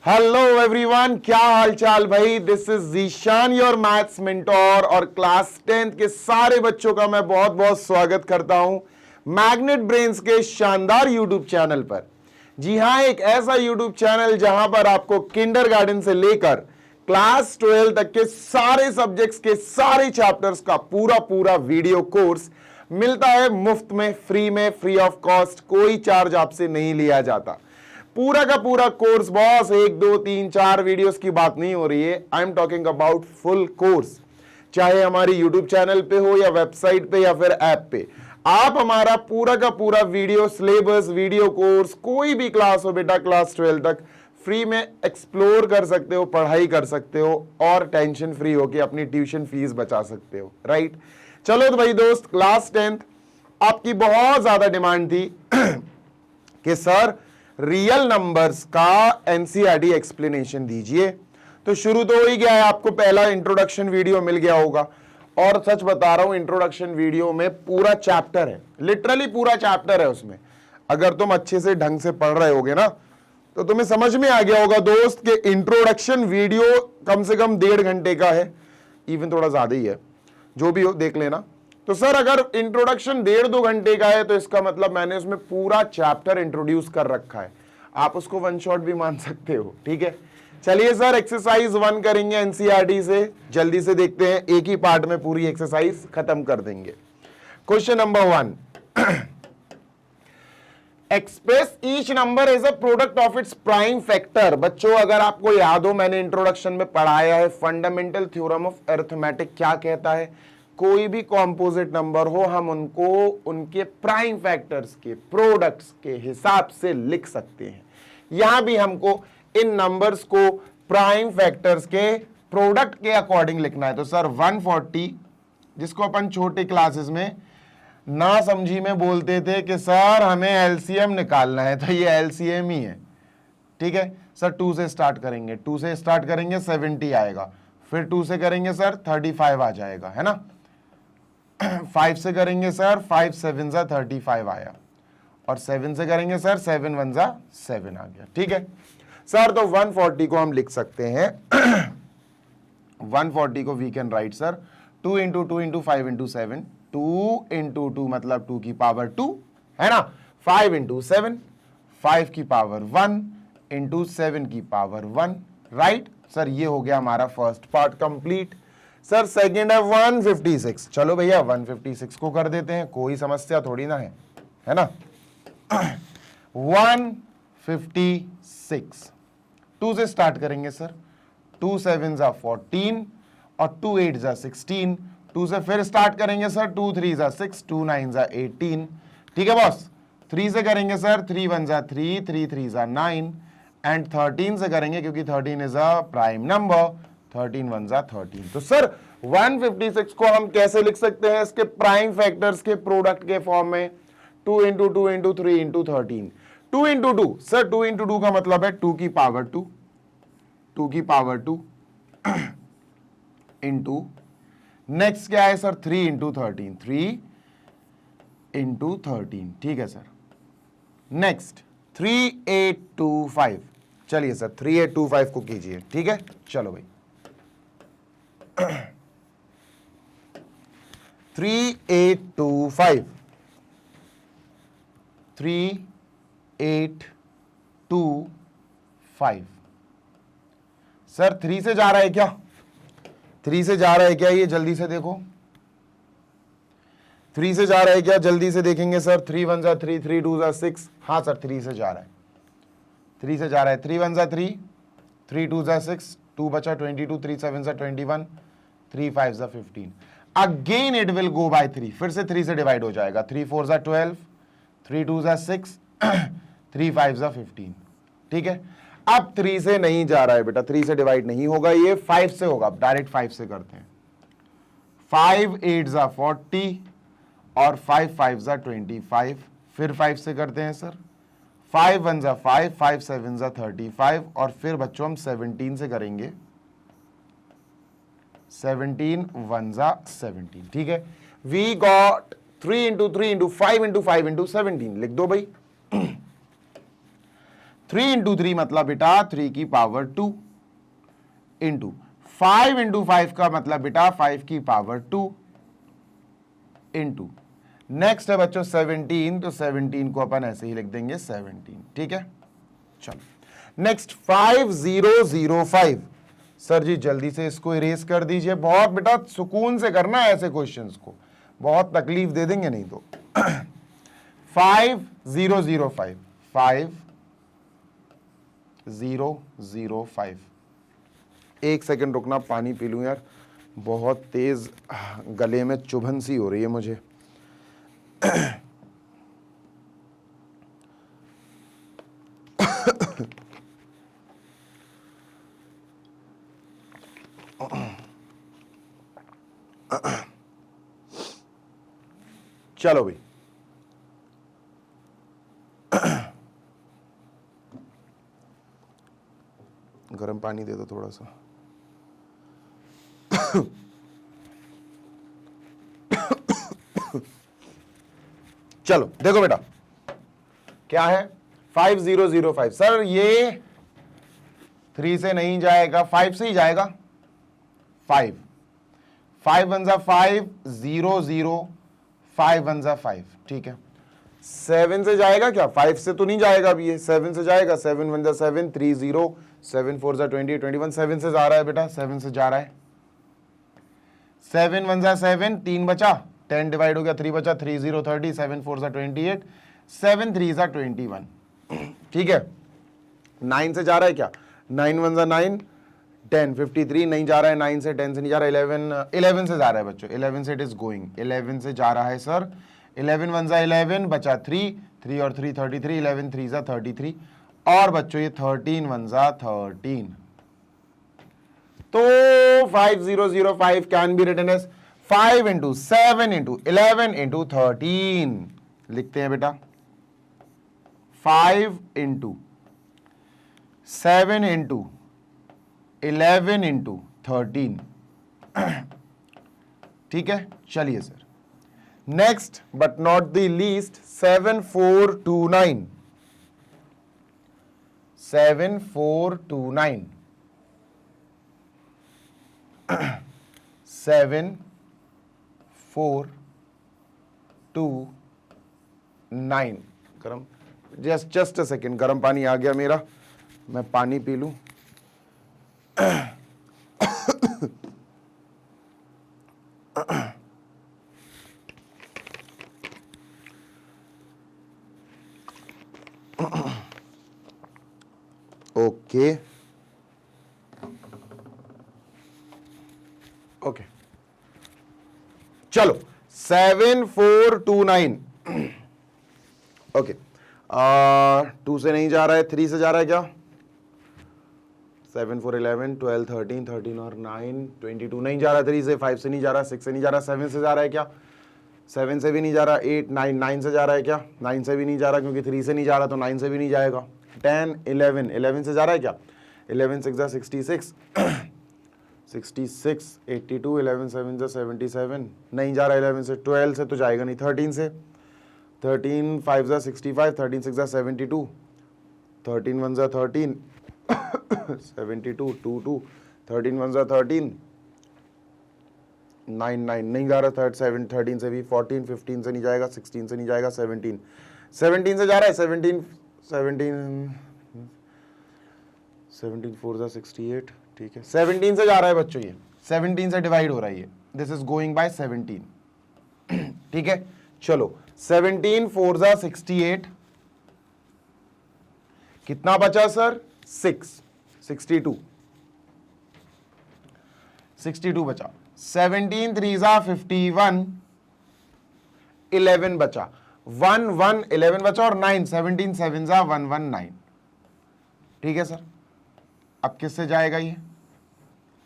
Hello everyone, क्या हाल चाल भाई। This is Zeeshan your maths mentor और क्लास 10th के सारे बच्चों का मैं बहुत बहुत स्वागत करता हूं मैग्नेट ब्रेन्स के शानदार यूट्यूब चैनल पर। जी हां, एक ऐसा यूट्यूब चैनल जहां पर आपको किंडरगार्टन से लेकर क्लास 12 तक के सारे सब्जेक्ट्स के सारे चैप्टर्स का पूरा वीडियो कोर्स मिलता है मुफ्त में, फ्री ऑफ कॉस्ट। कोई चार्ज आपसे नहीं लिया जाता। पूरा का पूरा कोर्स बॉस, 1 2 3 4 वीडियोस की बात नहीं हो रही है। I am talking about full course. चाहे हमारी यूट्यूब चैनल पे हो या वेबसाइट पे या फिर ऐप पे, आप हमारा पूरा का पूरा वीडियो सिलेबस, वीडियो कोर्स, कोई भी क्लास हो बेटा, क्लास 12 तक फ्री में एक्सप्लोर कर सकते हो, पढ़ाई कर सकते हो और टेंशन फ्री होके अपनी ट्यूशन फीस बचा सकते हो। राइट, चलो तो भाई दोस्त, क्लास 10th आपकी बहुत ज्यादा डिमांड थी कि सर रियल नंबर्स का एनसीईआरटी एक्सप्लेनेशन दीजिए। तो शुरू तो हो ही गया है, आपको पहला इंट्रोडक्शन वीडियो मिल गया होगा। और सच बता रहा हूं, इंट्रोडक्शन वीडियो में पूरा चैप्टर है, लिटरली पूरा चैप्टर है उसमें। अगर तुम अच्छे से ढंग से पढ़ रहे होगे ना तो तुम्हें समझ में आ गया होगा दोस्त कि इंट्रोडक्शन वीडियो कम से कम 1.5 घंटे का है, इवन थोड़ा ज्यादा ही है, जो भी हो देख लेना। तो सर अगर इंट्रोडक्शन 1.5-2 घंटे का है तो इसका मतलब मैंने उसमें पूरा चैप्टर इंट्रोड्यूस कर रखा है। आप उसको वन शॉट भी मान सकते हो, ठीक है। चलिए सर, एक्सरसाइज 1 करेंगे एनसीईआरटी से, जल्दी से देखते हैं, एक ही पार्ट में पूरी एक्सरसाइज खत्म कर देंगे। Question number 1, express each number as a product of its prime factor. बच्चों अगर आपको याद हो, मैंने इंट्रोडक्शन में पढ़ाया है फंडामेंटल थ्योरम ऑफ अरिथमेटिक क्या कहता है। कोई भी कॉम्पोजिट नंबर हो, हम उनको उनके प्राइम फैक्टर्स के प्रोडक्ट्स के हिसाब से लिख सकते हैं। यहां भी हमको इन नंबर्स को प्राइम फैक्टर्स के प्रोडक्ट के अकॉर्डिंग लिखना है। तो सर 140, जिसको अपन छोटे क्लासेस में ना समझी में बोलते थे कि सर हमें एलसीएम निकालना है, तो ये एलसीएम ही है, ठीक है। सर 2 से स्टार्ट करेंगे, 2 से स्टार्ट करेंगे 70 आएगा, फिर 2 से करेंगे सर 35 आ जाएगा, है ना। 5 से करेंगे सर 5 7 जा 35 आया, और 7 से करेंगे सर 7 1 जा 7 आ गया, ठीक है सर। तो 140 को हम लिख सकते हैं 140 को we can write sir 2 into 2 into 5 into 7, 2 into 2 मतलब 2 की पावर 2, है ना। 5 इंटू 7, 5 की पावर 1 इंटू 7 की पावर 1, राइट सर। ये हो गया हमारा first part complete. Sir second है 156। चलो भैया 156 को कर देते हैं, कोई समस्या थोड़ी ना है ना। 156, 2 से स्टार्ट करेंगे सर, 2 7 जा 14 और 2 8 जा 16। 2 से फिर स्टार्ट करेंगे सर, 2 3 जा 6, 2 9 जा 18, ठीक है बॉस। 3 से करेंगे सर 3 1 जा 3, 3 3 जा 9 एंड 13 से करेंगे क्योंकि 13 इज अ प्राइम नंबर, 13 1 जा 13। तो सर 156 को हम कैसे लिख सकते हैं इसके प्राइम फैक्टर्स के प्रोडक्ट के फॉर्म में, 2 into 2 into 3 into 13। 2 into 2 sir, 2 into 2 का मतलब है 2 की पावर 2, 2 की पावर 2 इंटू नेक्स्ट क्या है सर 3 इंटू 13, 3 इंटू 13, ठीक है सर। नेक्स्ट 3825, चलिए सर 3825 को कीजिए, ठीक है। चलो भाई 3825, 3825 सर 3 से जा रहा है क्या, 3 से जा रहा है क्या, ये जल्दी से देखो। 3 से जा रहा है क्या, जल्दी से देखेंगे सर। 3 1 जा 3, 3 2 जा 6, हाँ सर 3 से जा रहा है, 3 से जा रहा है। 3 1 जा 3, 3 2 जा 6, 2 बचा 22, 3 7 जा 21, 3 5 जा 15। Again it will go by 3, फिर से 3 से डिवाइड हो जाएगा। 3 4 जा 12, 3 2 जा 6, 3 5 जा 15, ठीक है। अब 3 से नहीं जा रहा है बेटा, 3 से डिवाइड नहीं होगा, ये 5 से होगा। डायरेक्ट 5 से करते हैं। 5 8 जा 40 और 5 5 जा 25, फिर 5 से करते हैं सर। 5 1 जा 5, 5 7 जा 35 और फिर बच्चों हम 17 से करेंगे। 17 1 जा 17, ठीक है। We got 3 into 3 into 5 into 5 into 17, लिख दो भाई। 3 इंटू 3 मतलब बेटा 3 की पावर 2 इंटू 5 इंटू 5 का मतलब बेटा 5 की पावर 2 इंटू नेक्स्ट है बच्चों 17, तो 17 को अपन ऐसे ही लिख देंगे 17, ठीक है। चलो नेक्स्ट 5005। सर जी जल्दी से इसको इरेज कर दीजिए, बहुत बेटा सुकून से करना है ऐसे क्वेश्चंस को, बहुत तकलीफ दे देंगे नहीं तो। 5005 5005। एक सेकंड रुकना, पानी पी लूं यार, बहुत तेज गले में चुभन सी हो रही है मुझे। चलो भाई, गर्म पानी दे दो थोड़ा सा। चलो देखो बेटा क्या है 5005। सर ये 3 से नहीं जाएगा, 5 से ही जाएगा। 5 1 जा 5, 0 0, 5 1 जा 5, ठीक है। 7 से जाएगा क्या? 5 से तो नहीं जाएगा अभी ये, 7 से जाएगा। 7 1 जा 7, 3 0, 7 4 जा 20, 21, 7 से जा रहा है बेटा, 7 से जा रहा है। 7 1 जा 7, 3 बचा, 10 डिवाइड हो गया, 3 बचा, 3 0 30, 7 4 जा 28, 7 3 जा 21, ठीक है। 9 से जा रहा है क्या? 9 1 जा 9, 10 53, नहीं जा रहा है 9 से, 10 से नहीं जा रहा है। 11 से जा रहा है बच्चों, 11 से इट इज गोइंग, 11 से जा रहा है सर। 11 1 जा 11, बचा 3, 3 और 3 33, 11 3 जा 33, और बच्चों ये 13 1 जा 13। तो 5005 can be written as 5 into 7 into 11 into 13। लिखते हैं बेटा 5 इंटू 7 इंटू 11 इंटू 13, ठीक है। चलिए sir, next but not the least 7429। 7429 7429। गरम, जस्ट अ सेकेंड, गरम पानी आ गया मेरा, मैं पानी पी लूं। ओके ओके, चलो 7429। ओके, 2 से नहीं जा रहा है, 3 से जा रहा है क्या? 7 4 11 12 13 13 और 9 22, नहीं जा रहा 3 से। 5 से नहीं जा रहा, 6 से नहीं जा रहा, 7 से जा रहा है क्या? 7 से भी नहीं जा रहा। 8 9 9 से जा रहा है क्या? 9 से भी नहीं जा रहा, क्योंकि 3 से नहीं जा रहा तो 9 से भी नहीं जाएगा। 10 11 11 से जा रहा है क्या? 11 6 जा 66, 66 82, 11 7 जा 77, नहीं जा रहा। 11 से 12 से तो जाएगा नहीं। 13 से 13 5 जा 65, 13 6 जा 72, 13 1 जा 13, 72 2 2, 13 1 जा 13, 9 9 नहीं जा रहा। 13 से भी 14 15 से नहीं जाएगा, 16 से नहीं जाएगा, 17 17 से जा रहा है। 17 4 जा 68, ठीक है। 17 से जा रहा है बच्चों, ये 17 से डिवाइड हो रहा है ये, दिस इज गोइंग बाय 17, ठीक है। चलो 17 4 जा 68, कितना बचा सर? 62 बचा। 17 3 जा 51, 11 बचा, 1 1 11 बचा, और 9 17 7 जा 1 1 9, ठीक है सर। अब किससे जाएगा ये?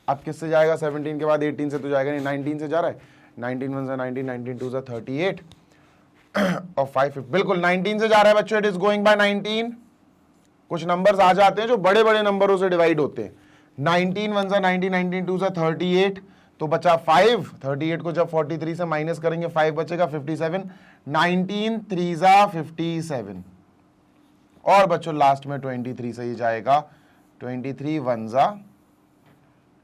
अब किससे जाएगा? 17 के बाद 18 से तो जाएगा नहीं, 19 से जा रहा है। 19 1 जा 19, 19 2 जा 38, और 5 बिल्कुल 19 से जा रहा है बच्चों, इट इज गोइंग बाय 19। कुछ नंबर्स आ जाते हैं जो बड़े बड़े नंबरों से डिवाइड होते हैं। 19 1 जा 19, 19 2 जा 38, तो बचा 5। 38 को जब 43 से माइनस करेंगे 5 बचेगा, 57। 19 3 जा 57, और बच्चों लास्ट में 23 से ही जाएगा, 23 वन जा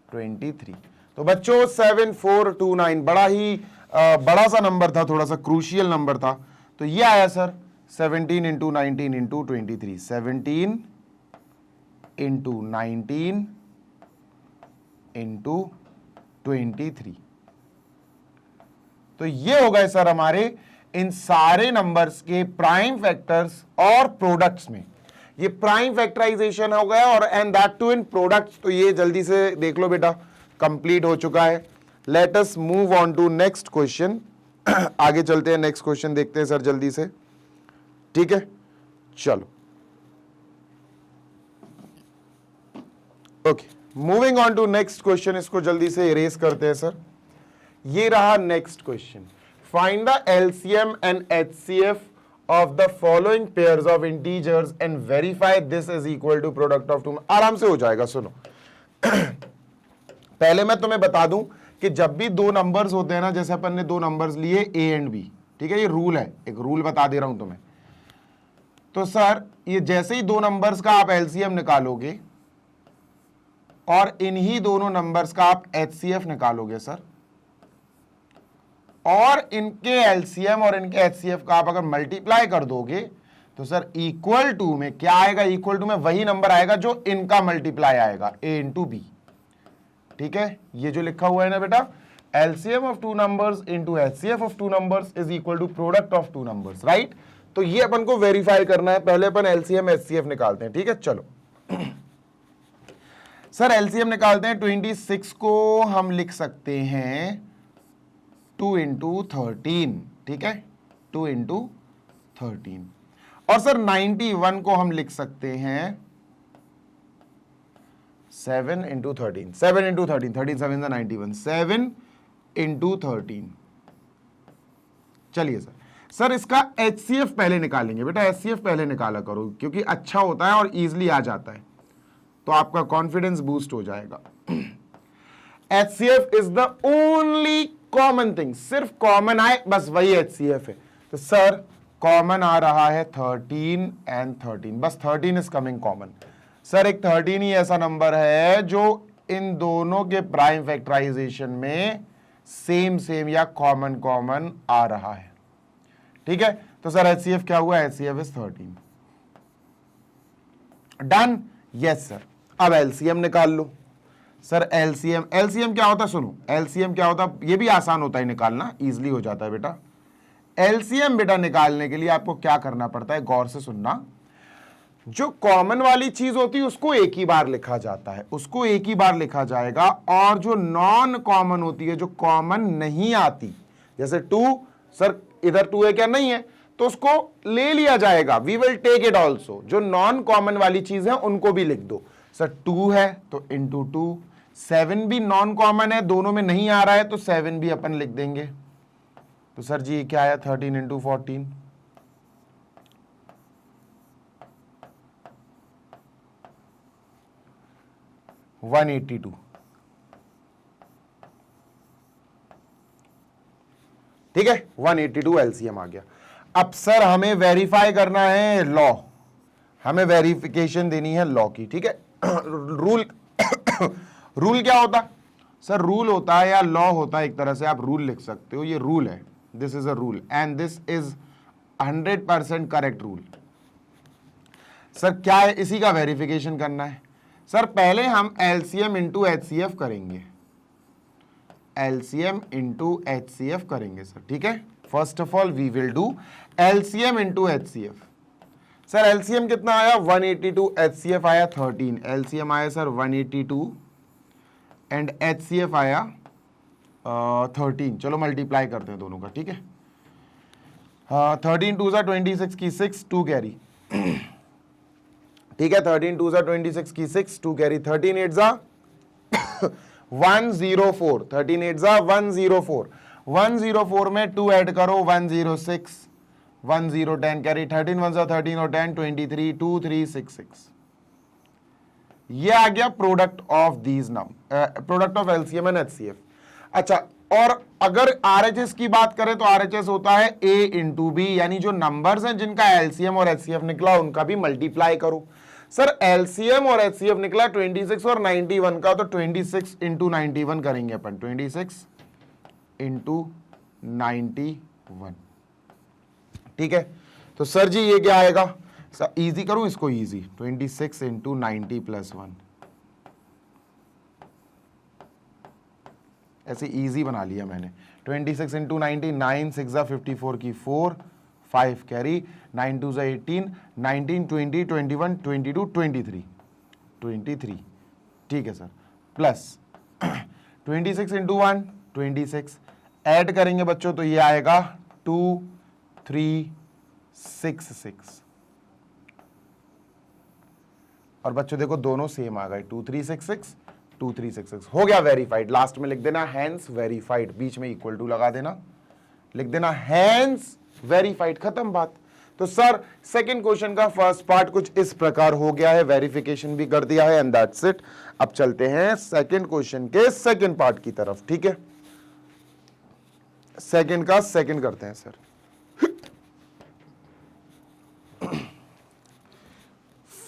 23। तो बच्चों 7429 बड़ा ही बड़ा सा नंबर था, थोड़ा सा क्रूशियल नंबर था। तो ये आया sir 17 into 19 into 23, 17 into 19 into 23। तो ये हो गए सर हमारे इन सारे नंबर्स के प्राइम फैक्टर्स और प्रोडक्ट्स में। ये प्राइम फैक्टराइजेशन हो गया और and that too in products. तो ये जल्दी से देख लो बेटा, कंप्लीट हो चुका है। Let us move on to next question. आगे चलते हैं, नेक्स्ट क्वेश्चन देखते हैं सर जल्दी से, ठीक है। चलो okay, moving on to next question. इसको जल्दी से इरेज करते हैं सर। ये रहा next question, find the LCM and HCF of the following pairs of integers and verify this is equal to product of two. आराम से हो जाएगा, सुनो। पहले मैं तुम्हें बता दूं कि जब भी दो नंबर्स होते हैं ना, जैसे अपन ने दो नंबर्स लिए ए एंड बी, ठीक है, ये रूल है, एक रूल बता दे रहा हूं तुम्हें। तो सर ये जैसे ही दो नंबर्स का आप एलसीएम निकालोगे और इन्हीं दोनों नंबर्स का आप एचसीएफ निकालोगे सर, और इनके एलसीएम और इनके एचसीएफ का आप अगर मल्टीप्लाई कर दोगे तो सर इक्वल टू में क्या आएगा, इक्वल टू में वही नंबर आएगा जो इनका मल्टीप्लाई आएगा, ए इंटू बी। ठीक है, ये जो लिखा हुआ है ना बेटा, LCM of two numbers into HCF of two numbers is equal to product of two numbers, right. तो ये अपन को वेरीफाई करना है, पहले अपन एलसीएम एचसीएफ निकालते हैं, ठीक है। चलो सर एलसीएम निकालते हैं। 26 को हम लिख सकते हैं 2 इंटू 13, ठीक है, 2 इंटू 13। और सर 91 को हम लिख सकते हैं 7 इंटू 13, 7 इंटू 13, 13 7 91, 7 इंटू 13। चलिए सर इसका एचसीएफ पहले निकालेंगे बेटा, एचसीएफ पहले निकाला करो क्योंकि अच्छा होता है और इजीली आ जाता है, तो आपका कॉन्फिडेंस बूस्ट हो जाएगा। HCF is the only common thing, सिर्फ कॉमन आए बस वही HCF है। तो सर कॉमन आ रहा है 13 एंड 13, बस 13 इज कमिंग कॉमन। सर एक 13 ही ऐसा नंबर है जो इन दोनों के प्राइम फैक्टराइजेशन में सेम या कॉमन कॉमन आ रहा है, ठीक है। तो सर HCF क्या हुआ, HCF is 13। Done, yes sir. अब एलसीएम निकाल लो सर। एलसीएम क्या होता है, सुनो, एलसीएम क्या होता है, ये भी आसान होता है निकालना, इजीली हो जाता है बेटा। एलसीएम बेटा निकालने के लिए आपको क्या करना पड़ता है, गौर से सुनना। जो कॉमन वाली चीज होती है उसको एक ही बार लिखा जाता है, उसको एक ही बार लिखा जाएगा, और जो नॉन कॉमन होती है, जो कॉमन नहीं आती, जैसे 2, सर इधर 2 है क्या, नहीं है, तो उसको ले लिया जाएगा, we will take it also. जो नॉन कॉमन वाली चीज है उनको भी लिख दो। सर 2 है तो इंटू 2, 7 भी नॉन कॉमन है, दोनों में नहीं आ रहा है तो 7 भी अपन लिख देंगे। तो सर जी क्या आया, 13 इंटू 14, $182। ठीक है, 182 एलसीएम आ गया। अब सर हमें वेरीफाई करना है लॉ, हमें वेरिफिकेशन देनी है लॉ की, ठीक है। रूल रूल क्या होता है सर, रूल होता है या लॉ होता है, एक तरह से आप रूल लिख सकते हो, ये रूल है, this is a rule and this is 100% correct rule. Sir क्या है, इसी का वेरिफिकेशन करना है। सर पहले हम एलसीएम इंटू एचसीएफ करेंगे, एलसीएम इंटू एचसीएफ करेंगे सर, ठीक है। First of all we will do LCM into HCF. Sir LCM कितना आया, 182, एचसीएफ आया 13, एलसीएम आया सर 182 एंड एचसीएफ आया 13। चलो मल्टीप्लाई करते हैं दोनों का, ठीक है। 13 2 सा 26 की 6, 2 कैरी, ठीक है। 13 2 सा 26 की 6, 2 कैरी, 13 8 सा 104, 13 8 सा 104, 104 में 2 ऐड करो 106, 10 10 कैरी, 13 1 सा 13 और 10 23, 2 3 6 6। ये आ गया product of these number, product of LCM and HCF. अच्छा और अगर आरएचएस की बात करें तो आरएचएस होता है a इंटू बी, यानी जो नंबर्स हैं जिनका एलसीएम और एचसीएफ निकला उनका भी मल्टीप्लाई करो। सर एलसीएम और एचसीएफ निकला 26 और 91 का, तो 26 इंटू 91 करेंगे अपन, 26 इंटू 91, ठीक है। तो सर जी ये क्या आएगा, सर इजी करूं इसको, इजी 26 इंटू 90 प्लस 1, ऐसे इजी बना लिया मैंने। 26 इंटू 90, 9 6 जा 54 की 4, 5 कैरी, 9 2 जा 18, 19 20 21 22 23, ठीक है सर, प्लस 26 इंटू 1 26, ऐड करेंगे बच्चों तो ये आएगा 2 3 6 6, और बच्चों देखो दोनों सेम आ गए, 2 3 6 6 2 3 6 6, हो गया वेरीफाइड। लास्ट में लिख देना हैंस वेरीफाइड, बीच में इक्वल टू लगा देना, लिख देना हैंस वेरीफाइड, खत्म बात। तो सर सेकंड क्वेश्चन का फर्स्ट पार्ट कुछ इस प्रकार हो गया है, वेरिफिकेशन भी कर दिया है एंड दैट्स इट। अब चलते हैं सेकंड क्वेश्चन के सेकंड पार्ट की तरफ, ठीक है। सेकंड का सेकंड करते हैं सर।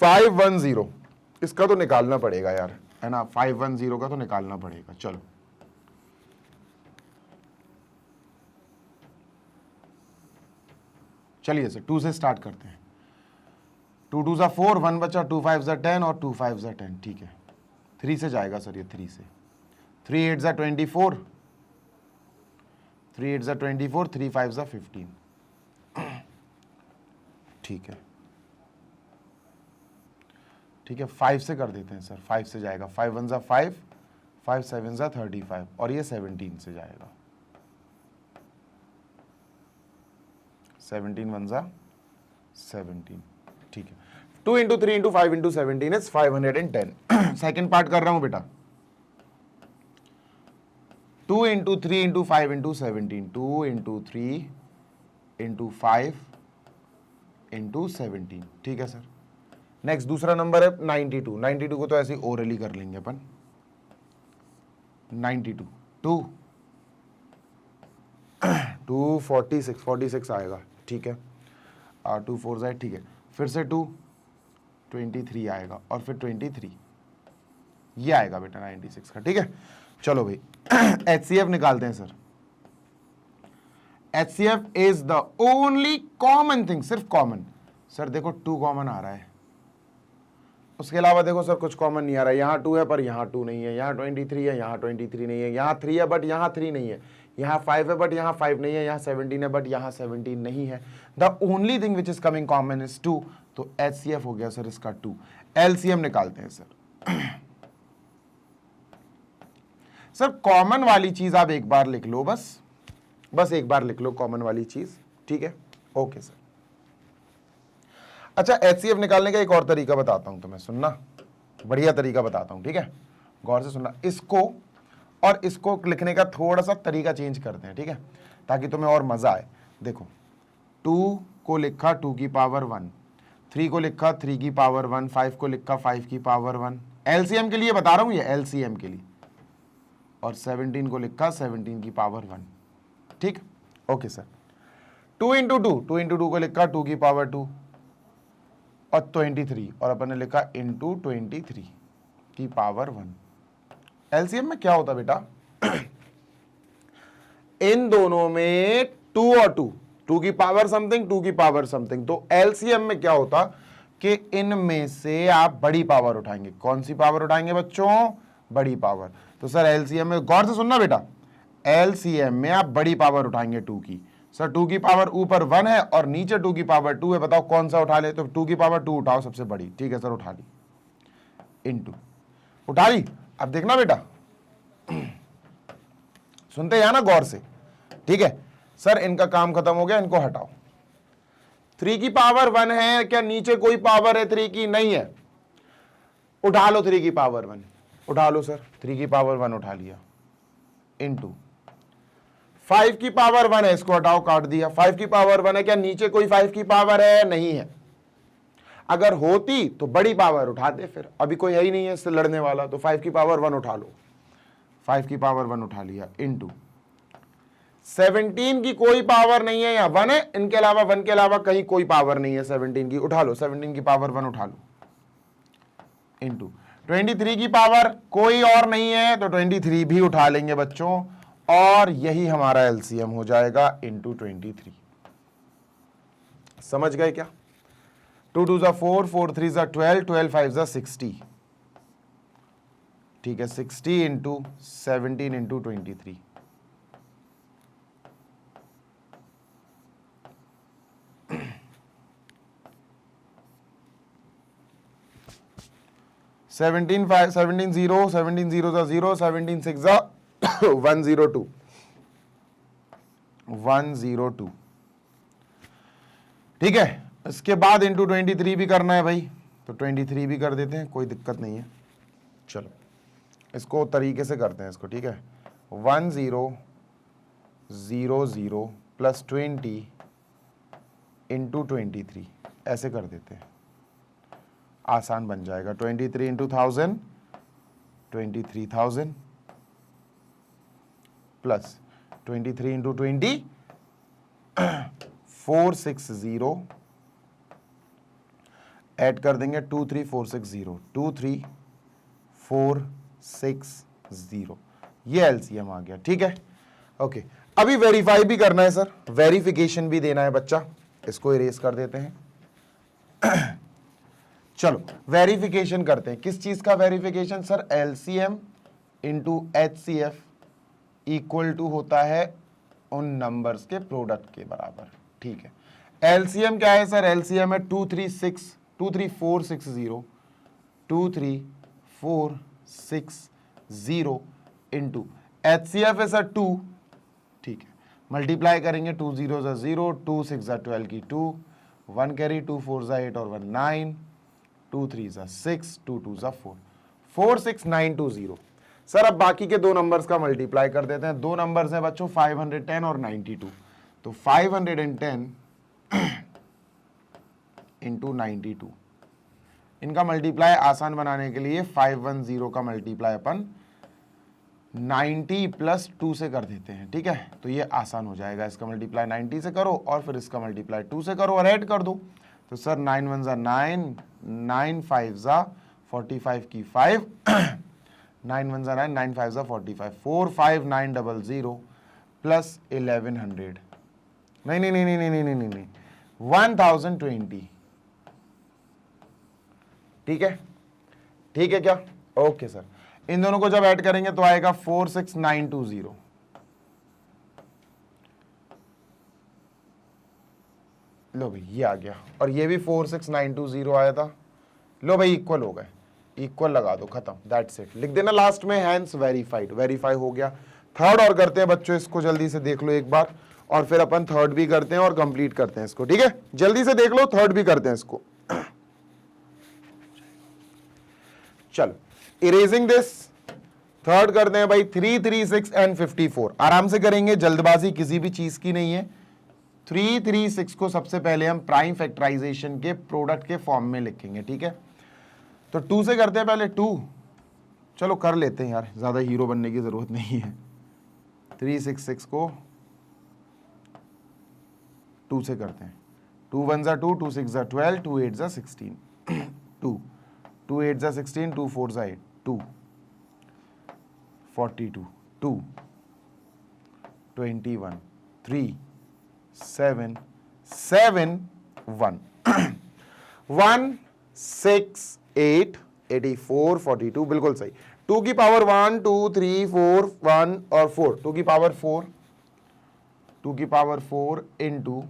510 इसका तो निकालना पड़ेगा यार, है ना, 510 का तो निकालना पड़ेगा। चलो चलिए सर 2 से स्टार्ट करते हैं। 2 2 जा 4, 1 बचा, 2 5 जा 10 और 2 5 जा 10, ठीक है। 3 से जाएगा सर ये, 3 से, 3 8 जा 24, 3 8 जा 24, 3 5 जा 15, ठीक है, ठीक है। 5 से कर देते हैं सर, 5 से जाएगा, 5 1 जा 5, 5 7 जा 35 और ये 17 से जाएगा, 17 1 जा 17, ठीक है। 2 into 3 into 5 into 17 is 510। Second part कर रहा हूं बेटा, 2 into 3 into 5 into 17, 2 into 3 into 5 into 17, ठीक है सर। नेक्स्ट दूसरा नंबर है 92, 92 को तो ऐसे ओरली कर लेंगे अपन, 92 2 46 46 आएगा, ठीक है, 2 4 जाए, ठीक है, फिर से 2 23 आएगा और फिर 23, ये आएगा बेटा 96 का, ठीक है। चलो भाई HCF निकालते हैं sir. HCF is the only common thing, सिर्फ कॉमन। सर देखो 2 कॉमन आ रहा है, उसके अलावा देखो सर कुछ कॉमन नहीं आ रहा है, यहाँ 2 है पर यहाँ 2 नहीं है, यहाँ 23 है यहाँ 23 नहीं है, यहाँ 3 है बट यहाँ 3 नहीं है, यहाँ 5 है बट यहाँ 5 नहीं है, यहाँ 17 है बट यहाँ 17 नहीं है। The only thing which is coming common is 2, तो HCF हो गया सर इसका 2। LCM निकालते हैं सर। सर कॉमन वाली चीज आप एक बार लिख लो, बस एक बार लिख लो कॉमन वाली चीज, ठीक है, ओके सर। अच्छा HCF निकालने का एक और तरीका बताता हूं तुम्हें, सुनना, बढ़िया तरीका बताता हूं, ठीक है, गौर से सुनना। इसको और इसको लिखने का थोड़ा सा तरीका चेंज करते हैं, ठीक है, ताकि तुम्हें और मजा आए। देखो 2 को लिखा 2 की पावर 1, 3 को लिखा 3 की पावर 1, 5 को लिखा 5 की पावर 1, LCM के लिए बता रहा हूं, ये LCM के लिए, और 17 को लिखा 17 की पावर 1, ठीक, ओके सर। 2 इंटू 2 को लिखा 2 की पावर 2 और 23, और अपन ने लिखा इंटू 23 की पावर 1। एलसीएम में क्या होता बेटा, इन दोनों में 2 और 2 की पावर समथिंग, 2 की पावर समथिंग, तो एलसीएम में क्या होता कि इनमें से आप बड़ी पावर उठाएंगे। कौन सी पावर उठाएंगे बच्चों, बड़ी पावर। तो सर एलसीएम में गौर से सुनना बेटा, एलसीएम में आप बड़ी पावर उठाएंगे 2 की। सर 2 की पावर ऊपर 1 है और नीचे 2 की पावर 2 है, बताओ कौन सा उठा ले। तो 2 की पावर 2 उठाओ सबसे बड़ी, ठीक है सर, उठा ली, इनटू उठा ली। अब देखना बेटा, सुनते हैं ना गौर से, ठीक है सर, इनका काम खत्म हो गया, इनको हटाओ। 3 की पावर 1 है क्या, नीचे कोई पावर है 3 की, नहीं है, उठा लो 3 की पावर 1, उठा लो सर, 3 की पावर 1 उठा लिया, इनटू 5 की पावर 1 है, इसको हटाओ, काट दिया। 5 की पावर 1 है क्या, नीचे कोई 5 की पावर है, नहीं है। अगर होती तो बड़ी पावर उठाते, फिर अभी कोई है ही नहीं है इससे लड़ने वाला, तो 5 की पावर 1 उठा लो, 5 की पावर 1 उठा लिया, इनटू 17 की कोई पावर नहीं है, या 1 है, इनके अलावा 1 के अलावा कहीं कोई पावर नहीं है 17 की, उठा लो 17 की पावर 1 उठा लो, इंटू 23 की पावर कोई और नहीं है तो 23 भी उठा लेंगे बच्चों, और यही हमारा एलसीएम हो जाएगा इंटू 23। समझ गए क्या? 2 2 4, 4 3 12, 12 5 60, ठीक है, 60 इंटू 17 इंटू 23। सेवनटीन 0, 17 0 0, 17 6 102, 102, ठीक है। इसके बाद इंटू 23 भी करना है भाई, तो 23 भी कर देते हैं, कोई दिक्कत नहीं है। चलो इसको तरीके से करते हैं इसको, ठीक है। 1 0 0 0 प्लस 20 इंटू 23 ऐसे कर देते हैं, आसान बन जाएगा। 23 इंटू 1000 23,000 प्लस 23 इंटू 20 460, ऐड कर देंगे 23460, 23460, ये एलसीएम आ गया, ठीक है। ओके, अभी वेरीफाई भी करना है सर, वेरिफिकेशन भी देना है बच्चा, इसको इरेज कर देते हैं। चलो वेरिफिकेशन करते हैं, किस चीज का verification sir? LCM into HCF equal to होता है उन नंबर्स के प्रोडक्ट के बराबर, ठीक है। एलसीएम क्या है सर? एलसीएम है 23460, 23460 इंटू एचसीएफ है सर 2, ठीक है। मल्टीप्लाई करेंगे 2 0 0, 2 6 12 की 2, 1 कैरी, 2 4 8 और 1 9, 2 3 6, 2 2 4, 46920। सर अब बाकी के दो नंबर्स का मल्टीप्लाई कर देते हैं। दो नंबर्स हैं बच्चों 510 और 92, तो 510 इंटू 92, इनका मल्टीप्लाई आसान बनाने के लिए 510 का मल्टीप्लाई अपन 90 प्लस 2 से कर देते हैं, ठीक है। तो ये आसान हो जाएगा, इसका मल्टीप्लाई 90 से करो और फिर इसका मल्टीप्लाई 2 से करो और ऐड कर दो। तो सर 9 1 9, 9 5 45 की 5, 9 1 9, 9 5 45, 45900 प्लस 1100, नहीं नहीं नहीं नहीं नहीं नहीं नहीं नहीं 1020, ठीक है, ठीक है क्या? ओके सर, इन दोनों को जब ऐड करेंगे तो आएगा 46920, लो भाई ये आ गया, और ये भी 46920 आया था। लो भाई इक्वल हो गए, इक्वल लगा दो, खत्म, दैट्स इट। लिख देना लास्ट में हैंस वेरीफाइड, वेरीफाई हो गया। थर्ड और करते हैं बच्चों, इसको जल्दी से देख लो एक बार, और फिर अपन थर्ड भी करते हैं और कंप्लीट करते हैं इसको, ठीक है। जल्दी से देख लो, थर्ड भी करते हैं इसको। चलो इरेजिंग दिस, थर्ड करते हैं भाई 3 3 6 एंड 54। आराम से करेंगे, जल्दबाजी किसी भी चीज की नहीं है। 3 3 6 को सबसे पहले हम प्राइम फैक्टराइजेशन के प्रोडक्ट के फॉर्म में लिखेंगे, ठीक है। तो 2 से करते हैं पहले 2, चलो कर लेते हैं यार, ज्यादा हीरो बनने की जरूरत नहीं है। 366 को 2 से करते हैं, 2 1 2, 2 6 12, 2 8 16, 2 2 8 16, 2 4 8, 2 42, 2 21, 3 7 7 1 1 6 8 84 42, बिल्कुल सही। 2 की पावर 1 2 3 4 1 और 4, 2 की पावर 4, 2 की पावर 4 इंटू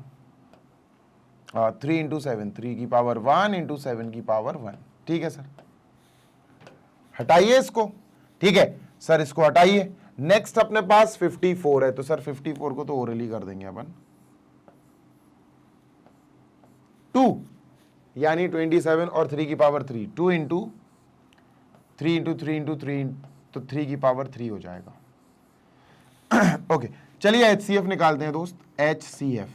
3 इंटू 7, 3 की पावर 1 इंटू 7 की पावर 1, ठीक है सर। हटाइए इसको, ठीक है सर, इसको हटाइए। नेक्स्ट अपने पास 54 है, तो सर 54 को तो ओरली कर देंगे अपन। 2 यानी 27 और 3 की पावर 3, 2 इंटू 3 इंटू 3 इंटू 3, तो 3 की पावर 3 हो जाएगा। ओके चलिए HCF निकालते हैं दोस्त। HCF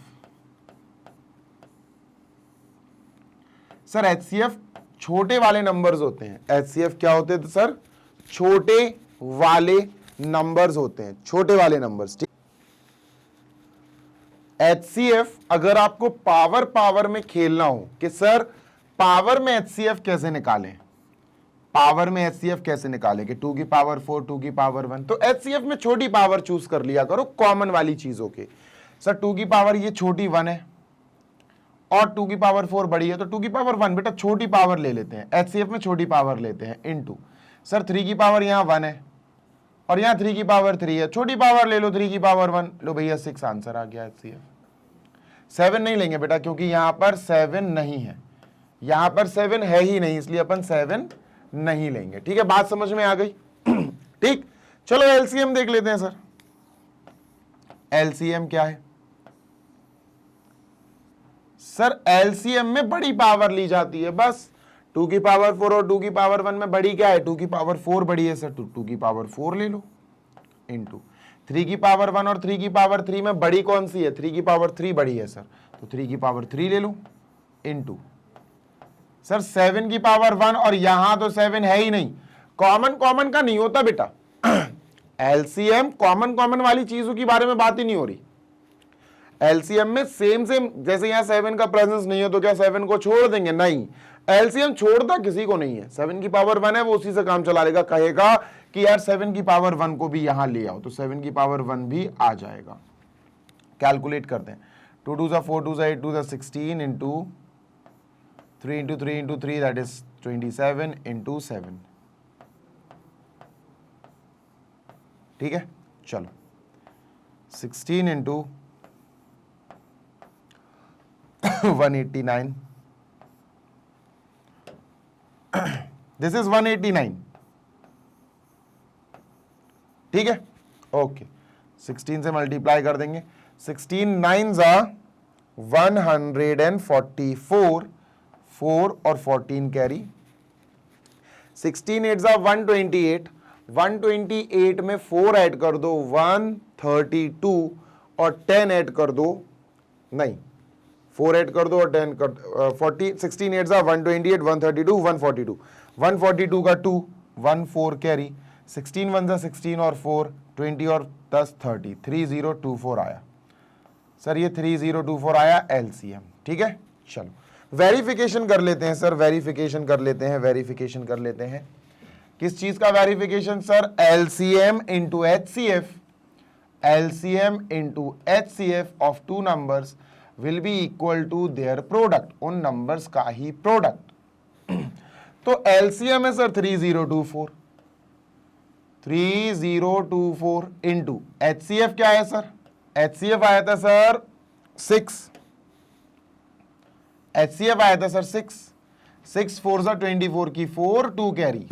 सर, HCF छोटे वाले नंबर्स होते हैं। HCF क्या होते हैं तो सर छोटे वाले नंबर्स होते हैं, छोटे वाले नंबर्स, ठीक। HCF अगर आपको पावर पावर में खेलना हो कि सर पावर में HCF कैसे निकालें, पावर में HCF कैसे निकालें कि 2 की पावर 4, 2 की पावर 1, तो HCF में छोटी पावर चूज कर लिया करो कॉमन वाली चीजों के। सर 2 की पावर ये छोटी 1 है और 2 की पावर 4 बड़ी है, तो 2 की पावर 1 बेटा छोटी पावर ले लेते हैं, HCF में छोटी पावर लेते हैं इनटू। सर 3 की पावर यहां 1 है और यहां 3 की पावर 3 है, छोटी पावर ले लो 3 की पावर 1, लो भैया 6 आंसर आ गया HCF। 7 नहीं लेंगे बेटा क्योंकि यहां पर 7 नहीं है, यहां पर 7 है ही नहीं, इसलिए अपन 7 नहीं लेंगे। ठीक है, बात समझ में आ गई? ठीक, चलो एलसीएम देख लेते हैं सर। एलसीएम क्या है सर? एलसीएम में बड़ी पावर ली जाती है बस। 2 की पावर 4 और 2 की पावर 1 में बड़ी क्या है? 2 की पावर 4 बड़ी है सर, 2 की पावर 4 ले लो इनटू 3 की पावर 1 और 3 की पावर 3 में बड़ी कौन सी है? 3 की पावर 3 बड़ी है सर, तो 3 की पावर 3 ले लो इनटू सर 7 की पावर 1, और यहां तो 7 है ही नहीं, कॉमन कॉमन का नहीं होता बेटा। एलसीएम कॉमन कॉमन वाली चीजों की बारे में बात ही नहीं हो रही। एलसीएम में सेम सेम, जैसे यहां 7 का प्रेजेंस नहीं है तो क्या 7 को छोड़ देंगे? नहीं, एलसीएम छोड़ता किसी को नहीं है। 7 की पावर 1 है वो उसी से काम चला लेगा, कहेगा कि यार 7 की पावर 1 को भी यहां ले आओ, तो 7 की पावर 1 भी आ जाएगा। कैलकुलेट करते हैं, 2 2 4 2 8 2 16 into 3 into 3 into 3 that is 27 into 7। ठीक है, चलो 16 इंटू 189, दिस इज 189। ठीक है, ओके, 16 से मल्टीप्लाई कर देंगे, 16 9 जा 144, 4 और 14 कैरी, 16 8 जा 128, 128 में 4 ऐड कर दो 132 और 10 ऐड कर दो, नहीं 4 ऐड कर दो और 10 कर 40, 16 8 जा 128, 132, 142, 142 का 2, 14 कैरी, 16 1 जा 16 और 4 20 और 10 30, 3024 आया सर, ये 3024 आया एलसीएम। ठीक है, चलो वेरिफिकेशन कर लेते हैं सर, वेरिफिकेशन कर लेते हैं, वेरिफिकेशन कर लेते हैं। किस चीज का verification sir? LCM into HCF, LCM into HCF of two numbers will be equal to their product, उन नंबर्स का ही प्रोडक्ट। तो एलसीएम है सर 3024, 3024 इंटू एचसीएफ क्या है सर? एचसीएफ आया था सर 6, एचसीएफ आया था सर 6, 6 4 जा 24 की 4, 2 कैरी,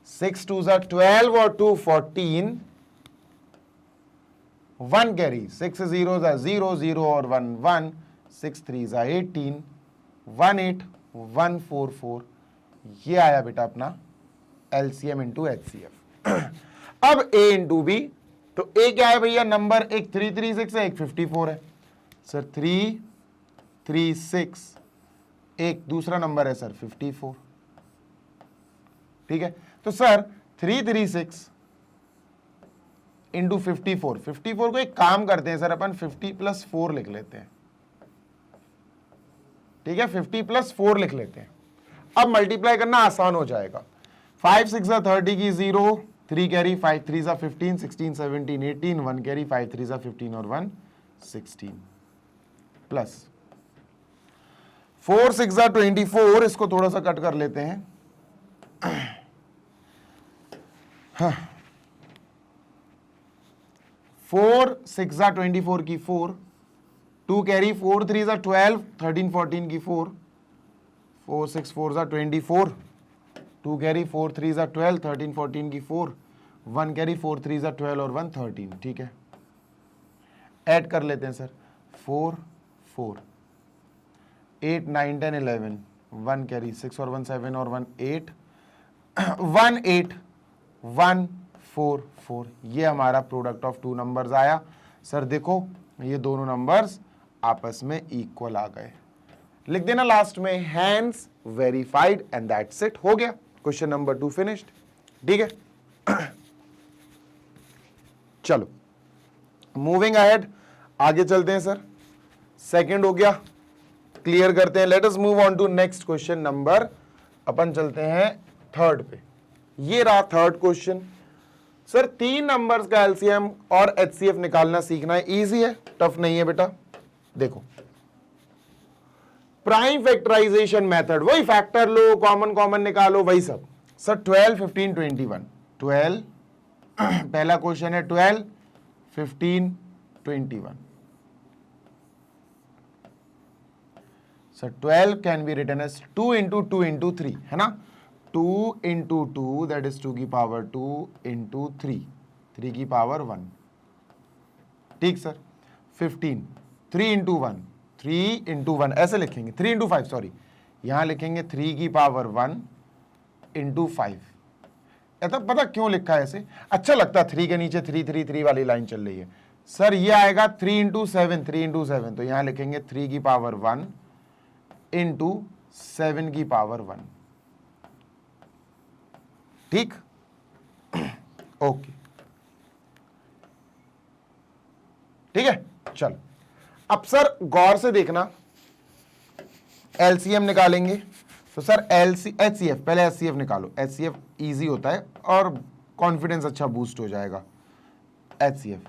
6 2 जा 12 और 2 14, 1 कैरी, 6 0 जा 0 0 और 1 1, 6 3 जा 18, 1 8 1 4 4, ये आया बेटा अपना एलसीएम इंटू एचसीएफ। अब ए इंटू बी, तो ए क्या है भैया? नंबर एक 336 है, एक 54 है सर, 336, एक दूसरा नंबर है सर 54। ठीक है, तो सर 336 इंटू 54, 54 को एक काम करते हैं सर अपन 50 प्लस 4 लिख लेते हैं। ठीक है, 50 प्लस 4 लिख लेते हैं, अब मल्टीप्लाई करना आसान हो जाएगा। 5 6 जा 30 की 0, 3 कैरी, 5 3 जा 15, 16 17 18, 1 कैरी, 5 3 जा 15 और 1 16 प्लस 4 6 जा 24, इसको थोड़ा सा कट कर लेते हैं। हाँ, 4 6 जा 24 की 4, 2 कैरी, 4 3 जा 12, 13 14 की 4, 4 6 4 जा 24, 2 कैरी, 4 3 जा 12, 13 14 की 4, 1 कैरी, 4 3 जा 12 और 1 13। ठीक है, ऐड कर लेते हैं सर, 4 4 8 9 10 11, 1 कैरी, 6 और 1 7 और 1 8, 1 8 1 4 4, ये हमारा प्रोडक्ट ऑफ टू नंबर्स आया सर। देखो ये दोनों नंबर्स आपस में इक्वल आ गए, लिख देना लास्ट में hence verified and that's it, हो गया क्वेश्चन नंबर 2 फिनिश्ड। ठीक है, चलो मूविंग अहेड, आगे चलते हैं सर। सेकंड हो गया, क्लियर करते हैं। Let us move on to next question number, अपन चलते हैं थर्ड पे। ये रहा थर्ड क्वेश्चन। सर 3 नंबर्स का एलसीएम और एचसीएफ निकालना सीखना है, इजी है, टफ नहीं है बेटा। देखो प्राइम फैक्टराइजेशन मेथड, वही फैक्टर लो, कॉमन कॉमन निकालो, वही सब। सर 12, 15, 21, 12 पहला क्वेश्चन है 12, 15, 21। Sir 12 can be written as 2 into 2 into 3, है ना। 2 इंटू 2 दैट इज 2 की पावर 2 इंटू 3, 3 की पावर 1, ठीक सर। 15, 3 इंटू 1, 3 इंटू 1 ऐसे लिखेंगे, 3 इंटू 5 सॉरी, यहां लिखेंगे 3 की पावर 1 इंटू 5। ऐसा पता क्यों लिखा है ऐसे, अच्छा लगता है, 3 के नीचे 3 3 3 वाली लाइन चल रही है। सर ये आएगा 3 इंटू 7, 3 इंटू 7, तो यहां लिखेंगे 3 की पावर 1 इंटू 7 की पावर 1, ठीक, ओके, ठीक है। चल अब सर गौर से देखना, एलसीएम निकालेंगे तो सर एचसीएफ, पहले एचसीएफ निकालो, एचसीएफ इजी होता है और कॉन्फिडेंस अच्छा बूस्ट हो जाएगा। HCF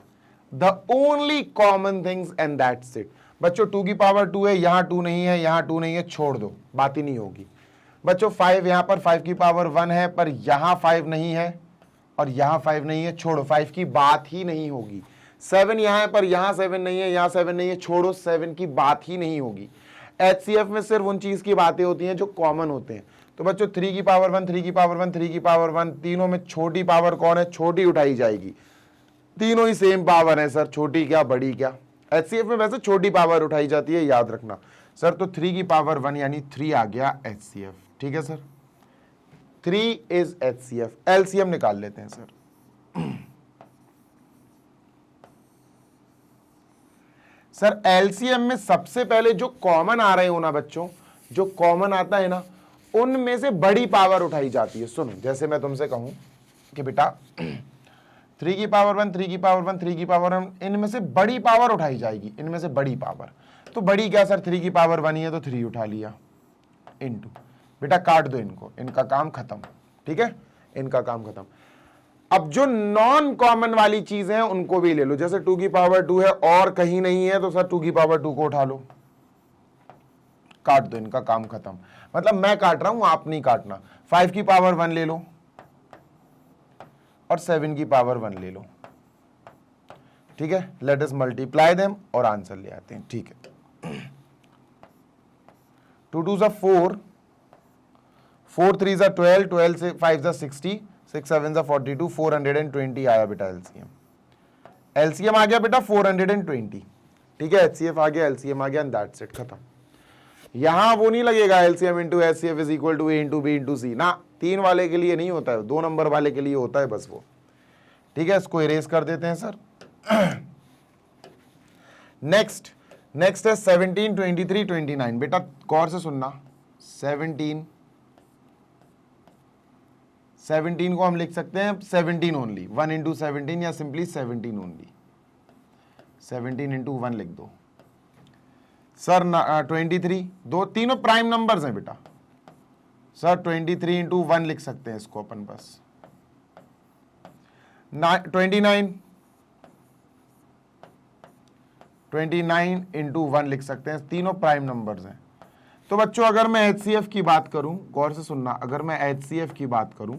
the only common things and that's it. बच्चों 2 की पावर 2 है, यहां 2 नहीं है, यहां 2 नहीं है, छोड़ दो, बात ही नहीं होगी। बच्चों 5 यहां पर 5 की पावर 1 है, पर यहां 5 नहीं है और यहां 5 नहीं है, छोड़ो, 5 की बात ही नहीं होगी। 7 यहां है पर यहां 7 नहीं है, यहां 7 नहीं है, छोड़ो, 7 की बात ही नहीं होगी। एचसीएफ में सिर्फ उन चीज की बातें होती हैं जो कॉमन होते हैं। तो बच्चों 3 की पावर 1, 3 की पावर 1, 3 की पावर 1, तीनों में छोटी पावर कौन है, छोटी उठाई जाएगी। तीनों ही सेम पावर है सर, छोटी क्या बड़ी क्या। एचसीएफ में वैसे छोटी पावर उठाई जाती है, याद रखना सर। तो 3 की पावर 1 यानी 3 आ गया एचसीएफ, ठीक है सर, 3 इज एचसीएफ। एलसीएम निकाल लेते हैं सर। सर एलसीएम में सबसे पहले जो कॉमन आ रहे हो ना बच्चों, जो कॉमन आता है ना, उनमें से बड़ी पावर उठाई जाती है। सुनो, जैसे मैं तुमसे कहूं कि बेटा 3 की पावर 1, 3 की पावर 1, 3 की पावर 1, इनमें से बड़ी पावर उठाई जाएगी, इनमें से बड़ी पावर। तो बड़ी क्या सर, 3 की पावर 1 ही है तो 3 उठा लिया, इनटू, बेटा काट दो इनको, इनका काम खत्म, ठीक है, इनका काम खत्म। अब जो नॉन कॉमन वाली चीजें हैं उनको भी ले लो, जैसे 2 की पावर 2 है और कहीं नहीं है तो सर 2 की पावर 2 को उठा लो, काट दो, इनका काम खत्म। मतलब मैं काट रहा हूं, आप नहीं काटना। 5 की पावर 1 ले लो और 7 की पावर 1 ले लो, ठीक है। लेट अस मल्टीप्लाई देम और आंसर ले आते हैं, ठीक है। 2 2 4, 4 3 12, 12 से 5 60, 6 7 42, 420 आया बेटा एलसीएम। एलसीएम आ गया बेटा 420, ठीक है। एचसीएफ आ गया, एलसीएम आ गया, एंड दैट्स इट, खत्म। यहां वो नहीं लगेगा LCM into HCF is equal to A into B into C ना, 3 वाले के लिए नहीं होता है, 2 नंबर वाले के लिए होता है बस वो, ठीक है। इसको इरेज कर देते हैं सर। नेक्स्ट है 17, 23, 29। बेटा गौर से सुनना, 17 को हम लिख सकते हैं 17 ओनली, 1 इंटू 17 या सिंपली 17 ओनली, 17 इंटू 1 लिख दो सर। 23, दो तीनों प्राइम नंबर्स हैं बेटा सर, 23 इंटू 1 लिख सकते हैं इसको अपन बस। 29 इंटू 1 लिख सकते हैं, तीनों प्राइम नंबर्स हैं। तो बच्चों अगर मैं एचसीएफ की बात करूं, गौर से सुनना, अगर मैं एचसीएफ की बात करूं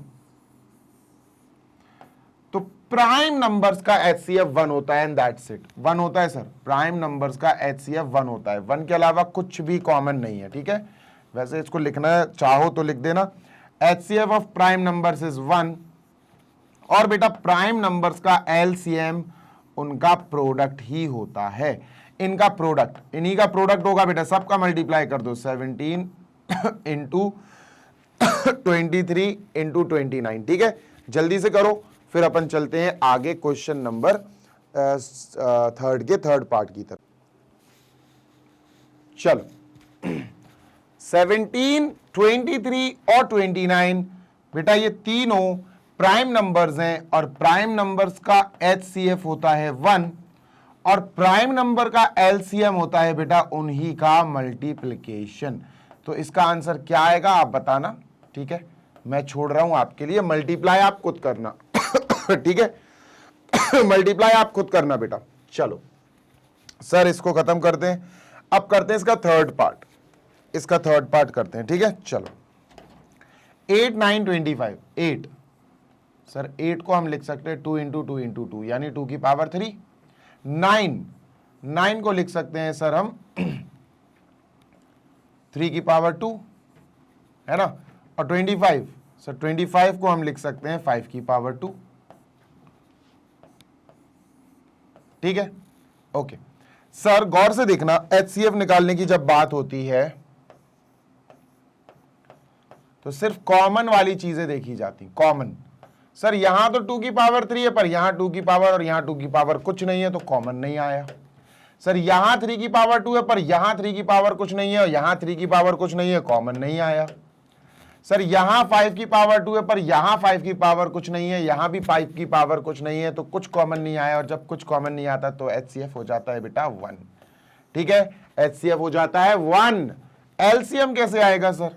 तो प्राइम नंबर्स का एचसीएफ 1 होता है, एंड दैट्स इट, 1 होता है सर। प्राइम नंबर्स का एचसीएफ 1 होता है, 1 के अलावा कुछ भी कॉमन नहीं है, ठीक है। वैसे इसको लिखना चाहो तो लिख देना, HCF of prime numbers is 1। और बेटा प्राइम नंबर्स का एलसीएम उनका प्रोडक्ट ही होता है, इनका प्रोडक्ट, इन्हीं का प्रोडक्ट होगा बेटा, सबका मल्टीप्लाई कर दो, 17 इंटू 23 इंटू 29, ठीक है। जल्दी से करो, फिर अपन चलते हैं आगे क्वेश्चन नंबर 3 के थर्ड पार्ट की तरफ। चलो 17, 23 और 29 बेटा ये तीनों प्राइम नंबर्स हैं और प्राइम नंबर्स का एचसीएफ होता है 1, और प्राइम नंबर का एलसीएम होता है बेटा उन्हीं का मल्टीप्लिकेशन। तो इसका आंसर क्या आएगा आप बताना, ठीक है, मैं छोड़ रहा हूं आपके लिए, मल्टीप्लाई आप खुद करना ठीक है मल्टीप्लाई आप खुद करना बेटा। चलो सर इसको खत्म करते हैं, अब करते हैं इसका थर्ड पार्ट, इसका थर्ड पार्ट करते हैं, ठीक है। चलो 8 9 25, 8 सर 8 को हम लिख सकते हैं 2 इंटू 2 इंटू 2 यानी 2 की पावर 3। 9 को लिख सकते हैं सर हम 3 की पावर 2, है ना। और 25 सर 25 को हम लिख सकते हैं 5 की पावर 2, ठीक है। ओके सर गौर से देखना, एचसीएफ निकालने की जब बात होती है तो सिर्फ कॉमन वाली चीजें देखी जाती। कॉमन सर यहां तो 2 की पावर 3 है, पर यहां 2 की पावर और यहां 2 की पावर कुछ नहीं है, तो कॉमन नहीं आया। सर यहां 3 की पावर 2 है, पर यहां 3 की पावर कुछ नहीं है और यहां 3 की पावर कुछ नहीं है, कॉमन नहीं आया। सर यहां 5 की पावर 2 है, पर यहां 5 की पावर कुछ नहीं है, यहां भी 5 की पावर कुछ नहीं है, तो कुछ कॉमन नहीं आया। और जब कुछ कॉमन नहीं आता तो एचसीएफ हो जाता है बेटा 1, ठीक है। एचसीएफ हो जाता है 1। एलसीएम कैसे आएगा सर?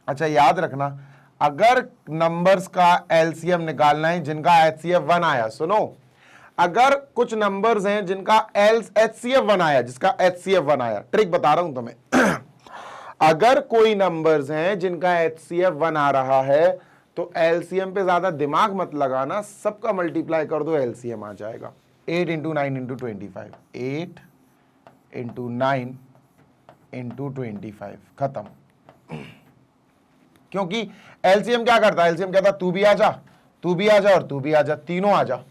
अच्छा याद रखना, अगर नंबर्स का एलसीएम निकालना है जिनका एचसीएफ 1 आया, सुनो, अगर कुछ नंबर्स हैं जिनका एचसीएफ 1 आया, जिसका एचसीएफ 1 आया, ट्रिक बता रहा हूं तुम्हें अगर कोई नंबर्स हैं जिनका एचसीएफ 1 आ रहा है तो एलसीएम पे ज्यादा दिमाग मत लगाना, सबका मल्टीप्लाई कर दो, एलसीएम आ जाएगा। 8 इंटू 9 इंटू 25, 8 इंटू 9 इंटू 25, खत्म। क्योंकि एलसीएम क्या करता है, एलसीएम कहता तू भी आ जा, तू भी आ जा और तू भी आ जा, तीनों आ जा।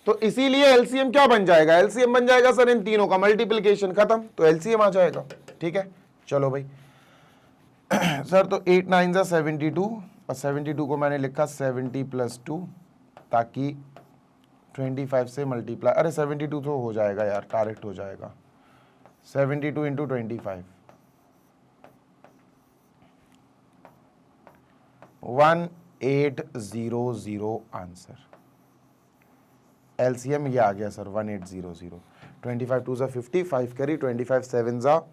तो इसीलिए एलसीएम क्या बन जाएगा, एलसीएम बन जाएगा सर इन तीनों का मल्टीप्लिकेशन, खत्म, तो एलसीएम आ जाएगा, ठीक है। चलो भाई सर तो 8 9 जा 72 और 72 को मैंने लिखा 70 प्लस 2 ताकि 25 से मल्टीप्लाई, अरे 72 तो हो जाएगा यार, डायरेक्ट हो जाएगा, 72 इंटू 25, 1800 आंसर। एलसीएम ये आ गया सर 1800। 25 2 50, 5 करी, 25 7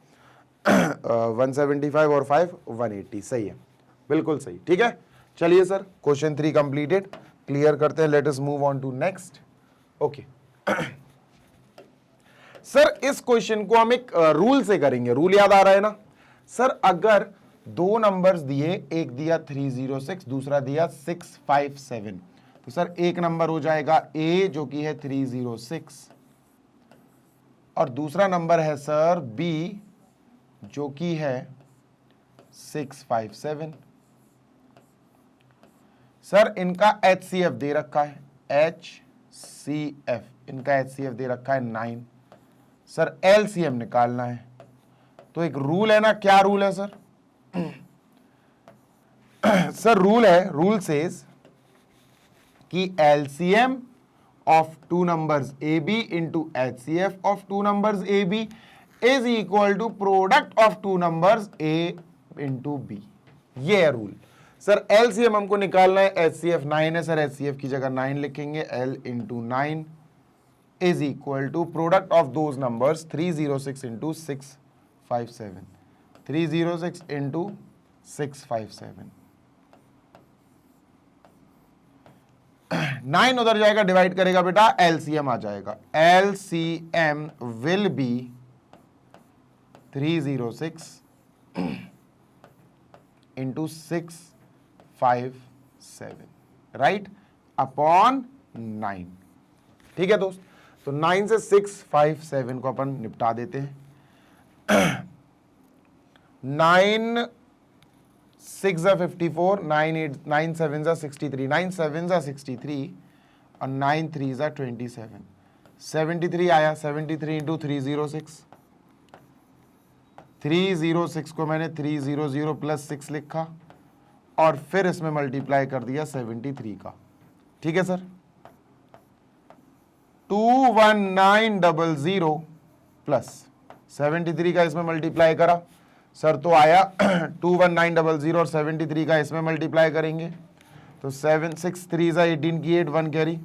175 और 5 180, सही है, बिल्कुल सही, ठीक है। चलिए सर क्वेश्चन 3 कंप्लीटेड, क्लियर करते हैं, let us move on to next. Okay sir इस क्वेश्चन को हम एक रूल से करेंगे, रूल याद आ रहा है ना सर? अगर दो नंबर्स दिए, एक दिया 306, दूसरा दिया 657, तो सर एक नंबर हो जाएगा ए जो कि है 306 और दूसरा नंबर है सर बी जो कि है 657। सर इनका एचसीएफ दे रखा है, एचसीएफ इनका एचसीएफ दे रखा है 9। सर एलसीएम निकालना है, तो एक रूल है ना, क्या रूल है सर? सर रूल है, रूल सेज कि LCM of two numbers A B into HCF of two numbers A B is equal to product of two numbers A into B. ये है रूल। सर एलसीएम हमको निकालना है, HCF 9 है sir, HCF की जगह 9 लिखेंगे, L into 9 is equal to product of those numbers 306 into 657, 306 into 657। 9 उधर जाएगा, डिवाइड करेगा बेटा, एलसीएम आ जाएगा, LCM will be 306 into 657, right, upon 9, ठीक है दोस्त। तो 9 से 657 को अपन निपटा देते हैं। 9 6 जा 54, 9 7 जा 63, 9 7 जा 63 और 9 3 जा 27, 73 आया, 73 इंटू 306, 306 को मैंने 300 प्लस 6 लिखा और फिर इसमें मल्टीप्लाई कर दिया 73 का, ठीक है सर। 21900 प्लस 73 का इसमें मल्टीप्लाई करा सर, तो आया 21900 और 73 का इसमें मल्टीप्लाई करेंगे तो 7 6 3 18 की 8 1 कैरी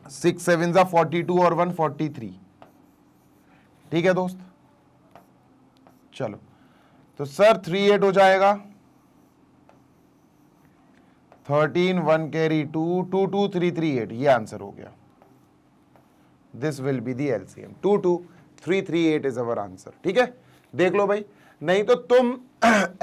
6 7 42 और 1 43। ठीक है दोस्त, चलो तो सर 3 8 हो जाएगा, 13 1 कैरी 2 2 2 3 3 8, ये आंसर हो गया। This will be the LCM, 2 2 3 3 8 is our answer. ठीक है, देख लो भाई, नहीं तो तुम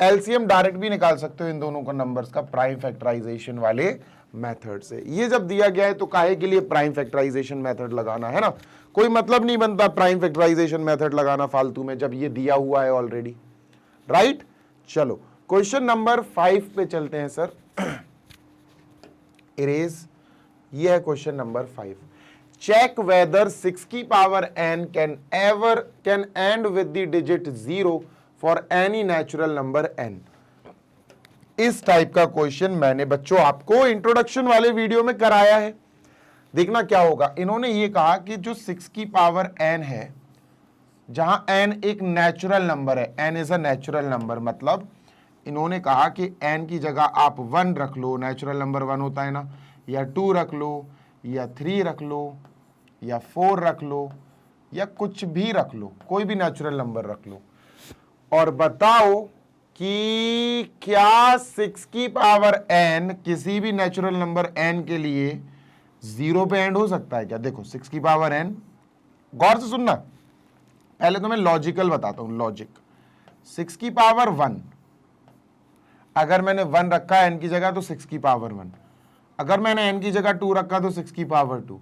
एलसीएम डायरेक्ट भी निकाल सकते हो इन दोनों को नंबर्स का प्राइम फैक्टराइजेशन वाले मेथड से। ये जब दिया गया है तो काहे के लिए प्राइम फैक्टराइजेशन मेथड लगाना, है ना, कोई मतलब नहीं बनता प्राइम फैक्टराइजेशन मेथड लगाना फालतू में जब ये दिया हुआ है ऑलरेडी, राइट। चलो क्वेश्चन नंबर 5 पे चलते हैं सर। इरेज, ये है क्वेश्चन नंबर 5। चेक वेदर 6 की power n can and with the digit 0 for any natural number n। इस टाइप का क्वेश्चन मैंने बच्चों आपको इंट्रोडक्शन वाले वीडियो में कराया है। देखना क्या होगा, इन्होंने ये कहा कि जो 6 की पावर n है, जहां n एक नेचुरल नंबर है, n is a natural number, मतलब इन्होंने कहा कि n की जगह आप 1 रख लो, नेचुरल नंबर 1 होता है ना, या 2 रख लो, या 3 रख लो, या 4 रख लो, या कुछ भी रख लो, कोई भी नेचुरल नंबर रख लो, और बताओ कि क्या 6 की पावर n किसी भी नेचुरल नंबर n के लिए 0 पे एंड हो सकता है क्या। देखो 6 की पावर n, गौर से सुनना, पहले तो मैं लॉजिकल बताता हूं, लॉजिक। 6 की पावर 1, अगर मैंने 1 रखा है n की जगह तो 6 की पावर 1, अगर मैंने n की जगह 2 रखा तो 6 की पावर 2,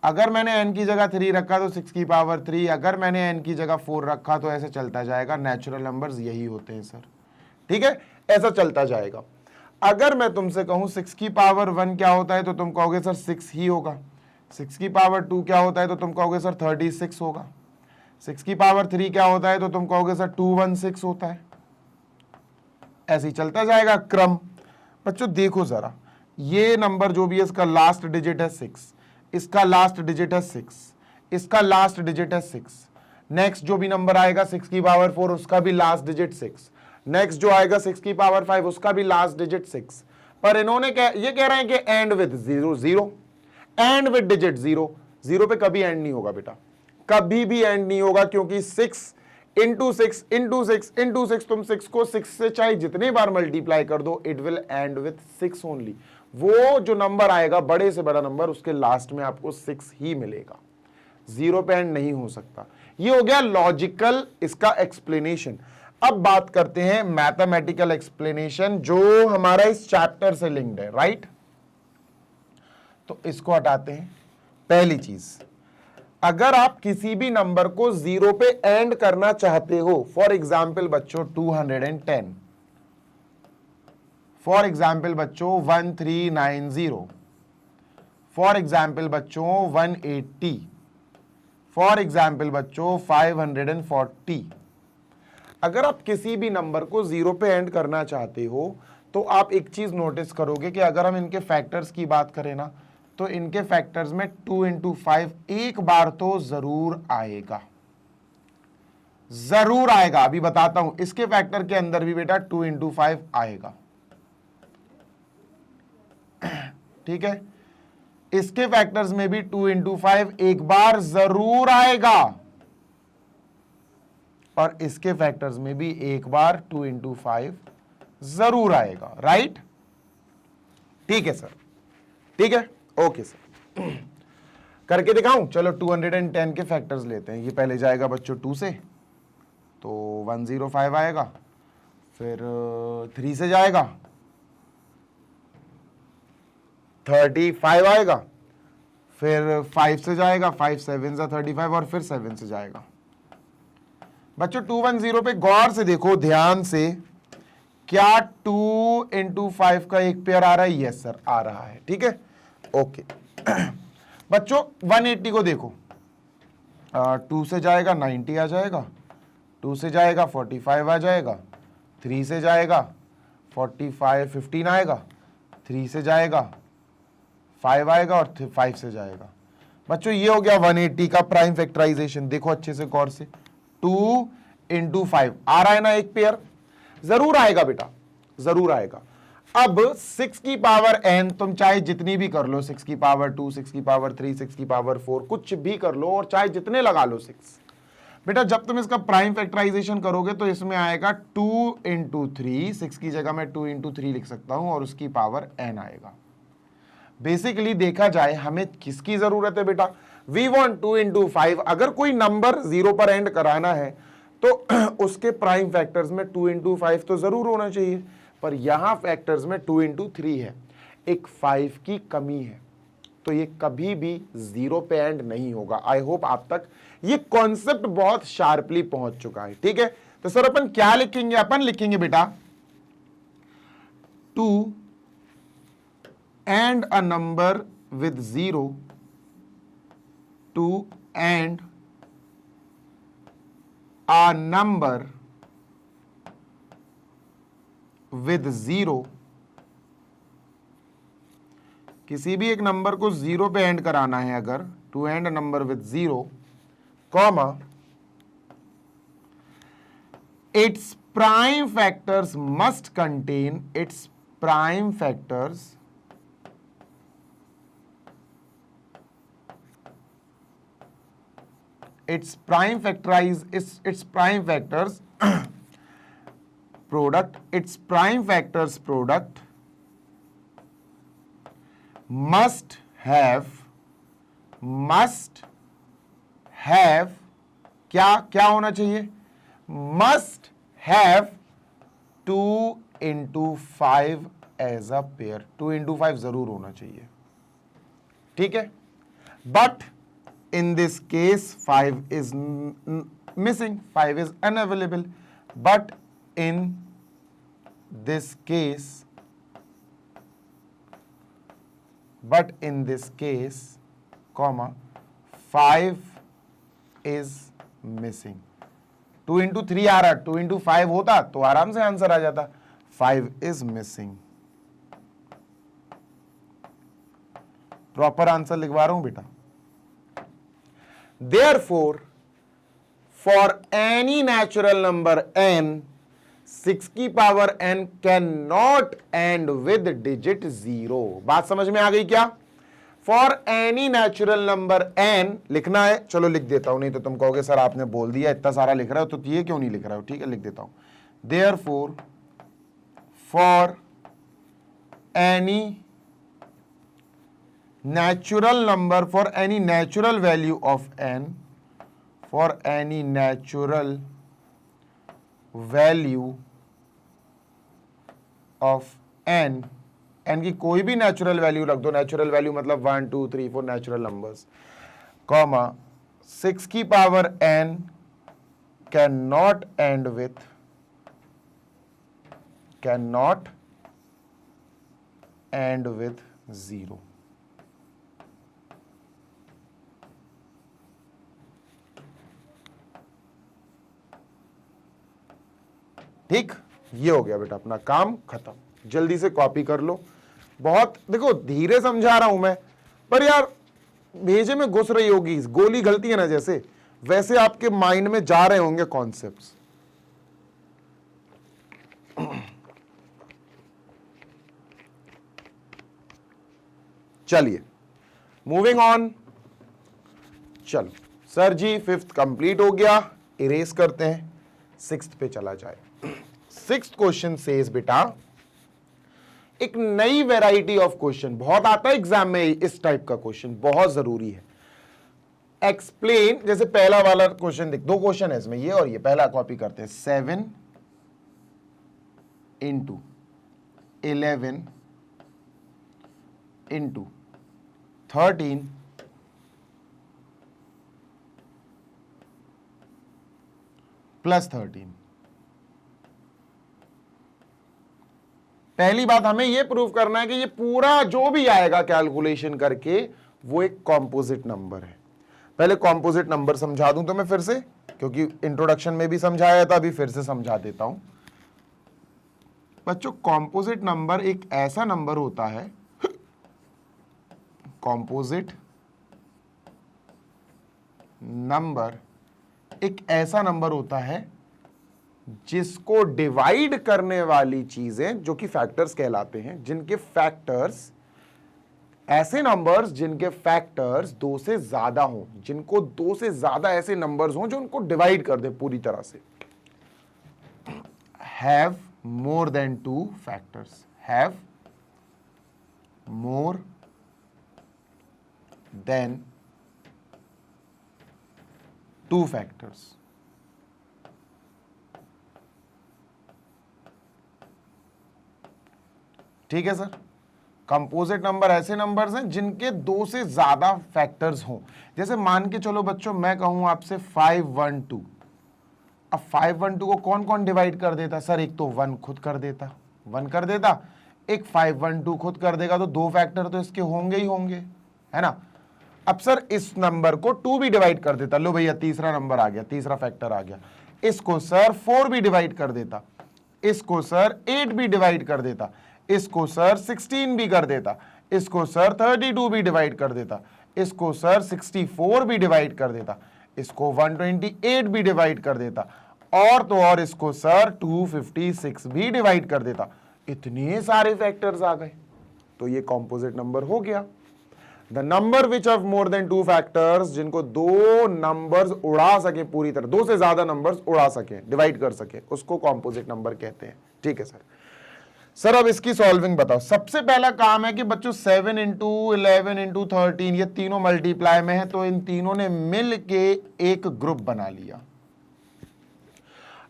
अगर मैंने n की जगह 3 रखा तो 6 की पावर 3, अगर मैंने n की जगह 4 रखा तो ऐसे चलता जाएगा। नेचुरल नंबर्स यही होते हैं सर, ठीक है, ऐसा चलता जाएगा। अगर मैं तुमसे कहूं 6 की पावर 1 क्या होता है तो तुम कहोगे सर 6 ही होगा। 6 की पावर 2 क्या होता है तो तुम कहोगे सर 36 होगा। 6 की पावर 3 क्या होता है तो तुम कहोगे सर 216 होता है। ऐसे ही चलता जाएगा क्रम। बच्चों देखो जरा, ये नंबर जो भी है इसका लास्ट डिजिट है 6, इसका लास्ट डिजिट है 6, इसका लास्ट डिजिट है 6। नेक्स्ट जो भी नंबर आएगा 6 की पावर 4 उसका भी लास्ट डिजिट 6, नेक्स्ट जो आएगा 6 की पावर 5 उसका भी लास्ट डिजिट 6। पर इन्होंने ये कह रहे हैं कि and with 0 0, and with digit 0 0 पे कभी एंड नहीं होगा बेटा, कभी भी एंड नहीं होगा, क्योंकि 6 इंटू 6 इंटू 6 इंटू 6, तुम 6 को 6 से चाहे जितने बार मल्टीप्लाई कर दो, it will and with 6 only. वो जो नंबर आएगा बड़े से बड़ा नंबर, उसके लास्ट में आपको 6 ही मिलेगा, 0 पे एंड नहीं हो सकता। ये हो गया लॉजिकल इसका एक्सप्लेनेशन। अब बात करते हैं मैथमेटिकल एक्सप्लेनेशन जो हमारा इस चैप्टर से लिंक्ड है, राइट। तो इसको हटाते हैं। पहली चीज, अगर आप किसी भी नंबर को 0 पे एंड करना चाहते हो, फॉर एग्जाम्पल बच्चों 210, फॉर एग्जाम्पल बच्चों 1390, फॉर एग्जाम्पल बच्चों 180, फॉर एग्जाम्पल बच्चों 540। अगर आप किसी भी नंबर को 0 पे एंड करना चाहते हो तो आप एक चीज नोटिस करोगे कि अगर हम इनके फैक्टर्स की बात करें ना, तो इनके फैक्टर्स में 2 इंटू 5 एक बार तो जरूर आएगा, जरूर आएगा। अभी बताता हूं, इसके फैक्टर के अंदर भी बेटा 2 इंटू 5 आएगा, ठीक है। इसके फैक्टर्स में भी 2 इंटू 5 एक बार जरूर आएगा, और इसके फैक्टर्स में भी एक बार 2 इंटू 5 जरूर आएगा, राइट। ठीक है सर, ठीक है, ओके सर। करके दिखाऊं, चलो 210 के फैक्टर्स लेते हैं। ये पहले जाएगा बच्चों 2 से, तो 105 आएगा, फिर 3 से जाएगा 35 आएगा, फिर 5 से जाएगा 5 7 से 35, और फिर 7 से जाएगा। बच्चों 210 पे गौर से देखो, ध्यान से, क्या 2 इंटू 5 का एक पेयर आ रहा है? यस सर आ रहा है, ठीक है, ओके। बच्चों 180 को देखो, 2 से जाएगा 90 आ जाएगा, 2 से जाएगा 45 आ जाएगा, 3 से जाएगा 45 15 आएगा, 3 से जाएगा 5 आएगा, और 5 से जाएगा। बच्चों ये हो गया 180 का प्राइम फैक्टराइजेशन। देखो अच्छे से गौर से, 2 इंटू 5 आ रहा है ना एक पेयर, जरूर आएगा बेटा, जरूर आएगा। अब 6 की पावर n तुम चाहे जितनी भी कर लो, 6 की पावर 2, 6 की पावर 3, 6 की पावर 4, कुछ भी कर लो और चाहे जितने लगा लो 6। बेटा जब तुम इसका प्राइम फैक्टराइजेशन करोगे तो इसमें आएगा 2 इंटू 3, 6 की जगह मैं 2 इंटू 3 लिख सकता हूं और उसकी पावर n आएगा। बेसिकली देखा जाए हमें किसकी जरूरत है बेटा, वी वॉन्ट 2 इंटू 5। अगर कोई नंबर 0 पर एंड कराना है तो उसके प्राइम फैक्टर्स में 2 इंटू 5 तो जरूर होना चाहिए, पर यहां फैक्टर्स में 2 इंटू 3 है, एक 5 की कमी है, तो ये कभी भी 0 पे एंड नहीं होगा। आई होप आप तक ये कॉन्सेप्ट बहुत शार्पली पहुंच चुका है। ठीक है, तो सर अपन क्या लिखेंगे, अपन लिखेंगे बेटा 2 and a number with 0 to and a number with 0, किसी भी एक नंबर को 0 पे एंड कराना है अगर, to end a number with 0, comma its prime factors must contain, its prime factors its prime factors product, its prime factors product must have क्या होना चाहिए, must have 2 into 5 as a pair, 2 into 5 जरूर होना चाहिए। ठीक है, but in this case 5 is missing, 5 is unavailable, but in this case comma 5 is missing। 2 into 3 आ रहा, 2 into 5 होता तो आराम से आंसर आ जाता, 5 is missing। प्रॉपर आंसर लिखवा रहा हूं बेटा। Therefore, for any natural number n, 6 की power n cannot end with digit 0। बात समझ में आ गई क्या? For any natural number n लिखना है, चलो लिख देता हूं, नहीं तो तुम कहोगे सर आपने बोल दिया इतना सारा लिख रहा हो तो ये क्यों नहीं लिख रहा हो। ठीक है, लिख देता हूं। Therefore, for any natural number, for any natural value of n, for any natural value of n, n की कोई भी नेचुरल वैल्यू रख दो, नेचुरल वैल्यू मतलब 1 2 3 4 नेचुरल नंबर्स, कॉमा 6 की power n cannot end with 0। ठीक, ये हो गया बेटा, अपना काम खत्म। जल्दी से कॉपी कर लो। बहुत देखो धीरे समझा रहा हूं मैं, पर यार भेजे में घुस रही होगी गोली, गलती है ना, जैसे वैसे आपके माइंड में जा रहे होंगे कॉन्सेप्ट्स। चलिए मूविंग ऑन। चलो सर जी 5th कंप्लीट हो गया, इरेज करते हैं, 6th पे चला जाए। 6th क्वेश्चन सेज बेटा, एक नई वैरायटी ऑफ क्वेश्चन बहुत आता है एग्जाम में, इस टाइप का क्वेश्चन बहुत जरूरी है। एक्सप्लेन, जैसे पहला वाला क्वेश्चन देख, 2 क्वेश्चन है इसमें, ये और ये, पहला कॉपी करते हैं। 7 इंटू 11 इंटू 13 प्लस 13। पहली बात हमें यह प्रूव करना है कि ये पूरा जो भी आएगा कैलकुलेशन करके वो एक कॉम्पोजिट नंबर है। पहले कॉम्पोजिट नंबर समझा दूं तो मैं फिर से, क्योंकि इंट्रोडक्शन में भी समझाया था, अभी फिर से समझा देता हूं बच्चों। कॉम्पोजिट नंबर एक ऐसा नंबर होता है, कॉम्पोजिट नंबर एक ऐसा नंबर होता है जिसको डिवाइड करने वाली चीजें जो कि फैक्टर्स कहलाते हैं, जिनके फैक्टर्स, ऐसे नंबर्स जिनके फैक्टर्स 2 से ज्यादा हों, जिनको 2 से ज्यादा ऐसे नंबर्स हों जो उनको डिवाइड कर दे पूरी तरह से, have more than 2 factors, have more than 2 factors. ठीक है सर। कंपोजिट नंबर ऐसे नंबर्स हैं जिनके 2 से ज्यादा फैक्टर्स हों। जैसे मान के चलो बच्चों, मैं कहूं आपसे 512, अब 512 को कौन कौन डिवाइड कर देता सर? एक तो 1 खुद कर देता, 1 कर देता, एक 512 खुद कर देगा, तो 2 फैक्टर तो इसके होंगे ही होंगे, है ना। अब सर इस नंबर को 2 भी डिवाइड कर देता, लो भैया तीसरा नंबर आ गया, तीसरा फैक्टर आ गया। इसको सर 4 भी डिवाइड कर देता, इसको सर 8 भी डिवाइड कर देता, इसको सर 16 भी कर देता, इसको सर 32 भी डिवाइड कर देता, इसको सर 64 भी डिवाइड कर देता, इसको 128 भी डिवाइड कर देता, और तो और इसको सर 256 भी डिवाइड कर देता। इतने सारे फैक्टर्स आ गए, तो ये कॉम्पोजिट नंबर हो गया। The number which of more than 2 factors, जिनको 2 नंबर्स उड़ा सके पूरी तरह, 2 से ज्यादा नंबर्स उड़ा सके, डिवाइड कर सके, उसको कॉम्पोजिट नंबर कहते हैं। ठीक है सर अब इसकी सॉल्विंग बताओ। सबसे पहला काम है कि बच्चों 7 इंटू 11 इंटू 13 ये तीनों मल्टीप्लाई में है, तो इन तीनों ने मिल के एक ग्रुप बना लिया।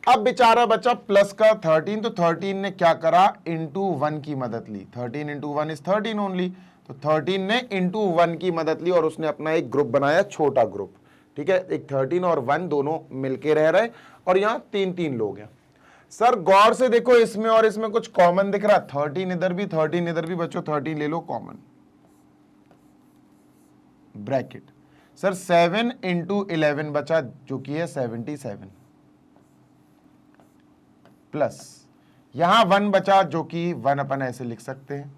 अब बेचारा बच्चा प्लस का 13, तो 13 ने क्या करा? इंटू 1 की मदद ली। 13 इंटू 1 इज 13 ओनली, तो 13 ने इंटू 1 की मदद ली और उसने अपना एक ग्रुप बनाया, छोटा ग्रुप। ठीक है, एक 13 और 1 दोनों मिलके रह रहे, और यहां 3 लोग हैं। सर गौर से देखो, इसमें और इसमें कुछ कॉमन दिख रहा? 13 इधर भी, 13 इधर भी। बच्चों 13 ले लो कॉमन, ब्रैकेट। सर 7 इंटू 11 बचा, जो कि है 77, प्लस यहां 1 बचा, जो कि 1 अपन ऐसे लिख सकते हैं।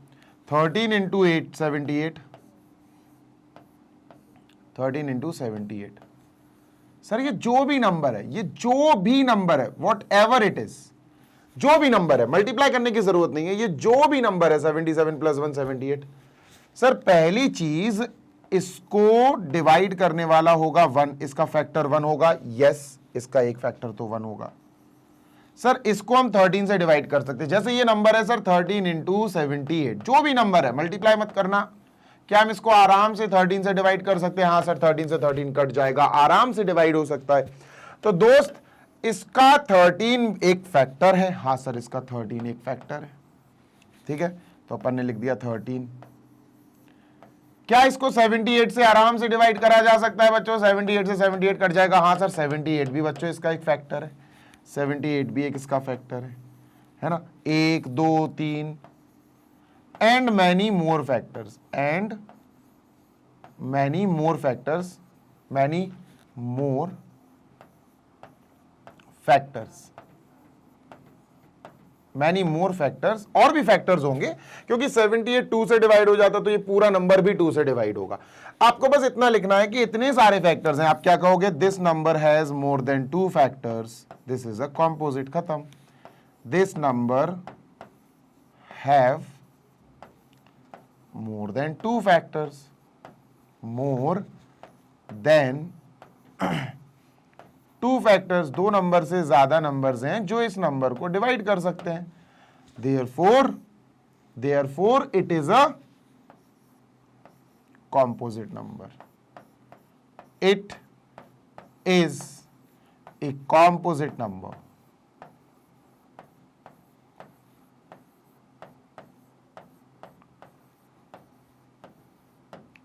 13 इंटू 8 78, 13 इंटू 78। सर ये जो भी नंबर है, ये जो भी नंबर है, वॉट एवर इट इज, जो भी नंबर है, मल्टीप्लाई करने की जरूरत नहीं है, ये जो भी नंबर है 77 प्लस 1 78। सर पहली चीज, इसको डिवाइड करने वाला होगा 1, इसका फैक्टर 1 होगा। यस, इसका एक फैक्टर तो 1 होगा। सर इसको हम 13 से डिवाइड कर सकते हैं। जैसे ये नंबर है सर 13 इंटू 78, जो भी नंबर है, मल्टीप्लाई मत करना। क्या हम इसको आराम से 13 से डिवाइड कर सकते हैं? हाँ सर, 13 से 13 कट जाएगा, आराम से डिवाइड हो सकता है। तो दोस्त इसका 13 एक फैक्टर है। हाँ सर, इसका 13 एक फैक्टर है। ठीक है, तो अपन ने लिख दिया 13। क्या इसको 78 से आराम से डिवाइड करा जा सकता है बच्चों? 78 से 78 कट जाएगा। हाँ सर, 78 भी बच्चों इसका एक फैक्टर है, 78 भी एक इसका फैक्टर है ना। 1 2 3 and many more factors, and many more factors, many more factors, many more factors, और भी फैक्टर्स होंगे, क्योंकि 78 2 से डिवाइड हो जाता तो ये पूरा नंबर भी 2 से डिवाइड होगा। आपको बस इतना लिखना है कि इतने सारे फैक्टर्स हैं। आप क्या कहोगे? This number has more than 2 factors, this is a composite. खत्म। This number have more than 2 factors, more than 2 factors, 2 number से ज्यादा नंबर्स हैं जो इस नंबर को डिवाइड कर सकते हैं। therefore it is a composite number. It is a composite number.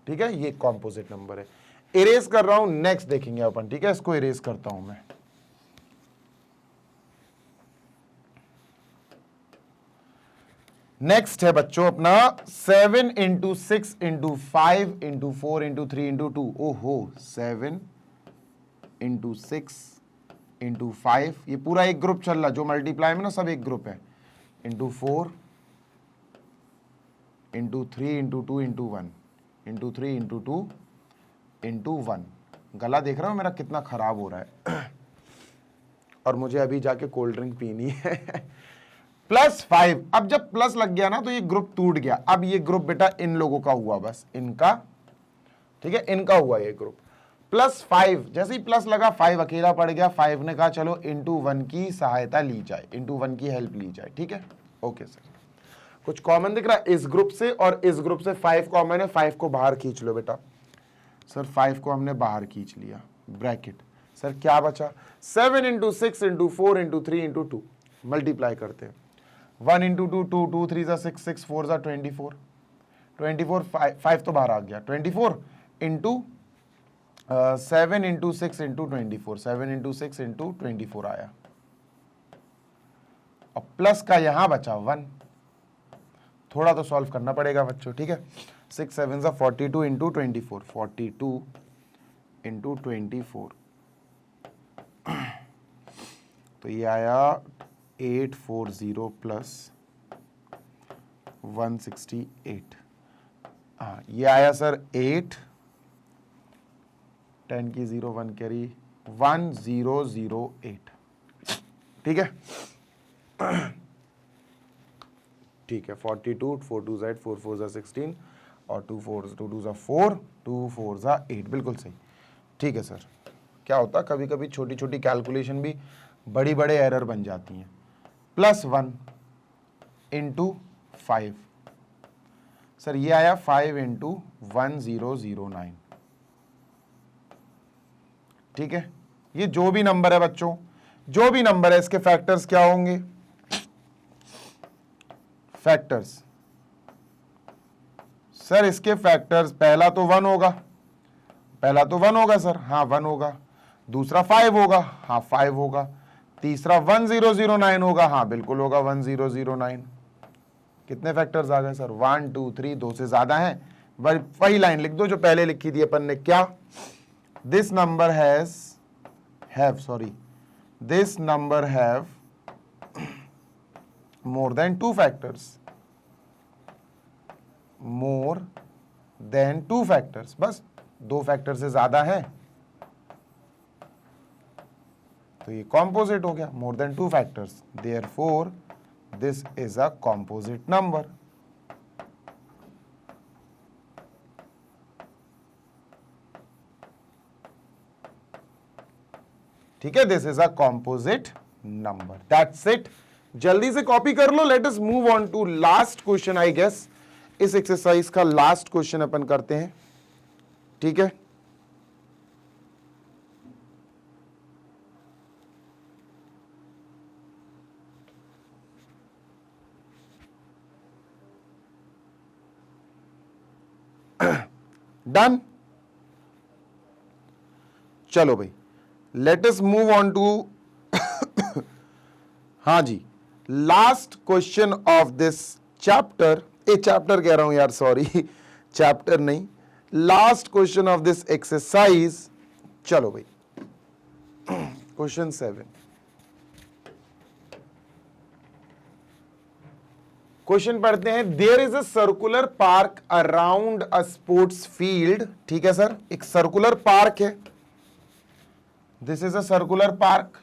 ठीक है, ये कॉम्पोजिट नंबर है। इरेज कर रहा हूं, नेक्स्ट देखेंगे अपन। ठीक है, इसको इरेज करता हूं मैं। नेक्स्ट है बच्चों अपना 7 into 6 into 5 into 4 into 3 into 2। ओहो, 7 इंटू 6 इंटू 5, ये पूरा एक ग्रुप चल रहा, जो मल्टीप्लाई में ना सब एक ग्रुप है। Into 4 into 3 into 2 into 1 into 3 into 2 into 1। गला देख रहा हूं मेरा कितना खराब हो रहा है। और मुझे अभी जाके कोल्ड ड्रिंक पीनी है। +5, अब जब प्लस लग गया ना तो ये ग्रुप टूट गया। अब ये ग्रुप बेटा इन लोगों का हुआ, बस इनका, ठीक है, इनका हुआ ये ग्रुप। +5, जैसे ही प्लस लगा 5 अकेला पड़ गया। 5 ने कहा चलो इंटू 1 की सहायता ली जाए, इंटू 1 की हेल्प ली जाए, ठीक है। ओके सर, कुछ कॉमन दिख रहा है इस ग्रुप से और इस ग्रुप से? 5 कॉमन है, 5 को बाहर खींच लो बेटा। सर 5 को हमने बाहर खींच लिया, ब्रैकेट। सर क्या बचा? 7 × 6 × 4 × 3 × 2, मल्टीप्लाई करते हैं। 1 × 2 2 2 3 6 6 4 24, 24 5 तो बाहर आ गया। 24 इंटू 7 × 6 × 24, 7 × 6 × 24 आया, और प्लस का यहां बचा 1। थोड़ा तो सॉल्व करना पड़ेगा बच्चों, ठीक है। 6 7 42 × 24, 42 × 24, तो ये आया 840 प्लस 168। हाँ, ये आया सर 8, 10 की 0 1 कैरी, 1008, ठीक है। ठीक है, 42, 4 2 8, 4 4 16 और 2 4 2 2 4, 2 4 8, बिल्कुल सही, ठीक है सर। क्या होता कभी कभी छोटी छोटी कैलकुलेशन भी बड़ी बड़े एरर बन जाती हैं। +1 × 5, सर ये आया 5 × 1009, ठीक है। ये जो भी नंबर है बच्चों, जो भी नंबर है, इसके फैक्टर्स क्या होंगे? फैक्टर्स, सर इसके फैक्टर्स, पहला तो 1 होगा, पहला तो 1 होगा सर, हाँ 1 होगा। दूसरा 5 होगा, हाँ 5 होगा। तीसरा 1009 होगा, हाँ बिल्कुल होगा 1009। कितने फैक्टर्स आ गए सर? 1 2 3, 2 से ज्यादा हैं, वही लाइन लिख दो जो पहले लिखी थी अपन ने। क्या? This number this number have more than 2 factors, more than 2 factors, बस 2 फैक्टर से ज्यादा है तो ये कॉम्पोजिट हो गया, more than 2 factors, therefore this is a composite number। ठीक है, this is a composite number, that's it. जल्दी से कॉपी कर लो। Let us move on to last question. I guess इस एक्सरसाइज का लास्ट क्वेश्चन अपन करते हैं, ठीक है। डन, चलो भाई, let us move on to हाँ जी, last question of this chapter, chapter कह रहा हूं यार, सॉरी चैप्टर नहीं, last question of this exercise. चलो भाई, क्वेश्चन 7। क्वेश्चन पढ़ते हैं। There is a circular park around a sports field, ठीक है सर, एक सर्कुलर पार्क है, this is a circular park,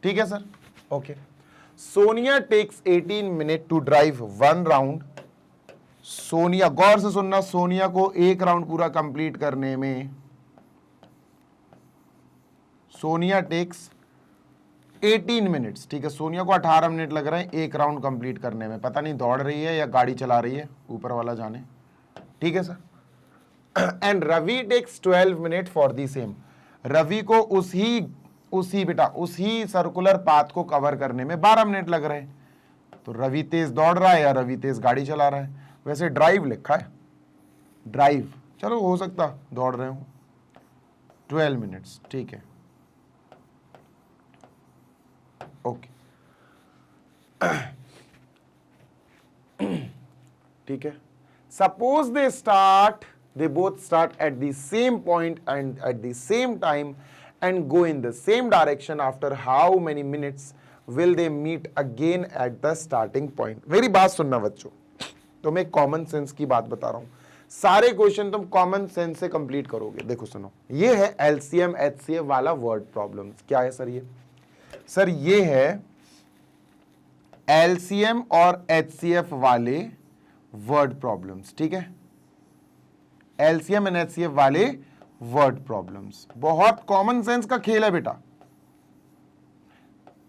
ठीक है sir, okay. Sonia takes 18 minute to drive 1 round. Sonia, गौर से सुनना, सोनिया को 1 राउंड पूरा कंप्लीट करने में सोनिया टेक्स 18 मिनट्स, ठीक है। सोनिया को 18 मिनट लग रहे हैं 1 राउंड कंप्लीट करने में, पता नहीं दौड़ रही है या गाड़ी चला रही है, ऊपर वाला जाने, ठीक है sir. And Ravi takes 12 minute for the same. Ravi को उसी सर्कुलर पाथ को कवर करने में 12 मिनट लग रहे हैं। तो रवि तेज दौड़ रहा है या रवि तेज गाड़ी चला रहा है? वैसे ड्राइव लिखा है, ड्राइव, चलो हो सकता दौड़ रहे हो। 12 मिनट्स, ठीक है, ओके, ठीक है। Suppose they both start at the same point and at the same time and go in the same direction. After how many minutes will they meet again at the starting point? मेरी बात सुनना बच्चों, तो मैं common sense की बात बता रहा हूं, सारे क्वेश्चन तुम कॉमन सेंस से कंप्लीट करोगे। देखो सुनो, ये है LCM HCF वाला वर्ड प्रॉब्लम्स। क्या है सर ये? सर ये है एलसीएम और एचसीएफ वाले वर्ड प्रॉब्लम्स, ठीक है, एलसीएम एंड एचसीएफ वाले वर्ड प्रॉब्लम्स। बहुत कॉमन सेंस का खेल है बेटा।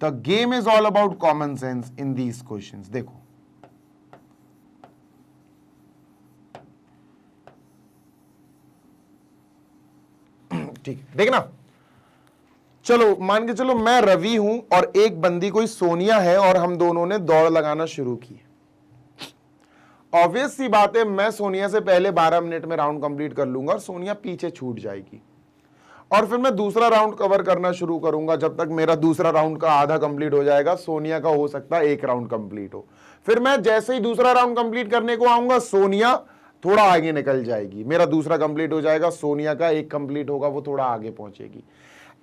The game is all about common sense in these questions. देखो ठीक, देखना, चलो मान के चलो मैं रवि हूं और एक बंदी कोई सोनिया है और हम दोनों ने दौड़ लगाना शुरू की। ऑब्वियस सी बात है मैं सोनिया से पहले 12 मिनट में राउंड कंप्लीट कर लूंगा और सोनिया पीछे छूट जाएगी, और फिर मैं दूसरा राउंड कवर करना शुरू करूंगा। जब तक मेरा दूसरा राउंड का आधा कंप्लीट हो जाएगा, सोनिया का हो सकता है एक राउंड कंप्लीट हो। फिर मैं जैसे ही दूसरा राउंड कंप्लीट करने को आऊंगा, सोनिया थोड़ा आगे निकल जाएगी, मेरा दूसरा कंप्लीट हो जाएगा, सोनिया का एक कंप्लीट होगा, वो थोड़ा आगे पहुंचेगी।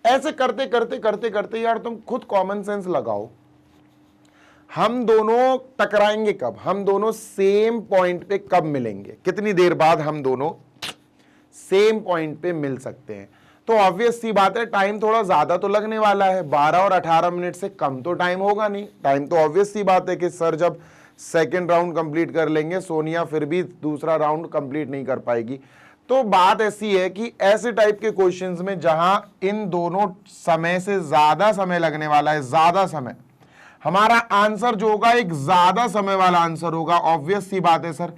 ऐसे करते करते करते करते यार तुम खुद कॉमन सेंस लगाओ, हम दोनों टकराएंगे कब, हम दोनों सेम पॉइंट पे कब मिलेंगे, कितनी देर बाद हम दोनों सेम पॉइंट पे मिल सकते हैं। तो ऑब्वियस सी बात है टाइम थोड़ा ज्यादा तो लगने वाला है, 12 और 18 मिनट से कम तो टाइम होगा नहीं। टाइम तो ऑब्वियस सी बात है कि सर जब सेकेंड राउंड कंप्लीट कर लेंगे, सोनिया फिर भी दूसरा राउंड कंप्लीट नहीं कर पाएगी। तो बात ऐसी है कि ऐसे टाइप के क्वेश्चंस में जहां इन दोनों समय से ज्यादा समय लगने वाला है, ज्यादा समय, हमारा आंसर जो होगा एक ज्यादा समय वाला आंसर होगा। ऑब्वियस सी बात है सर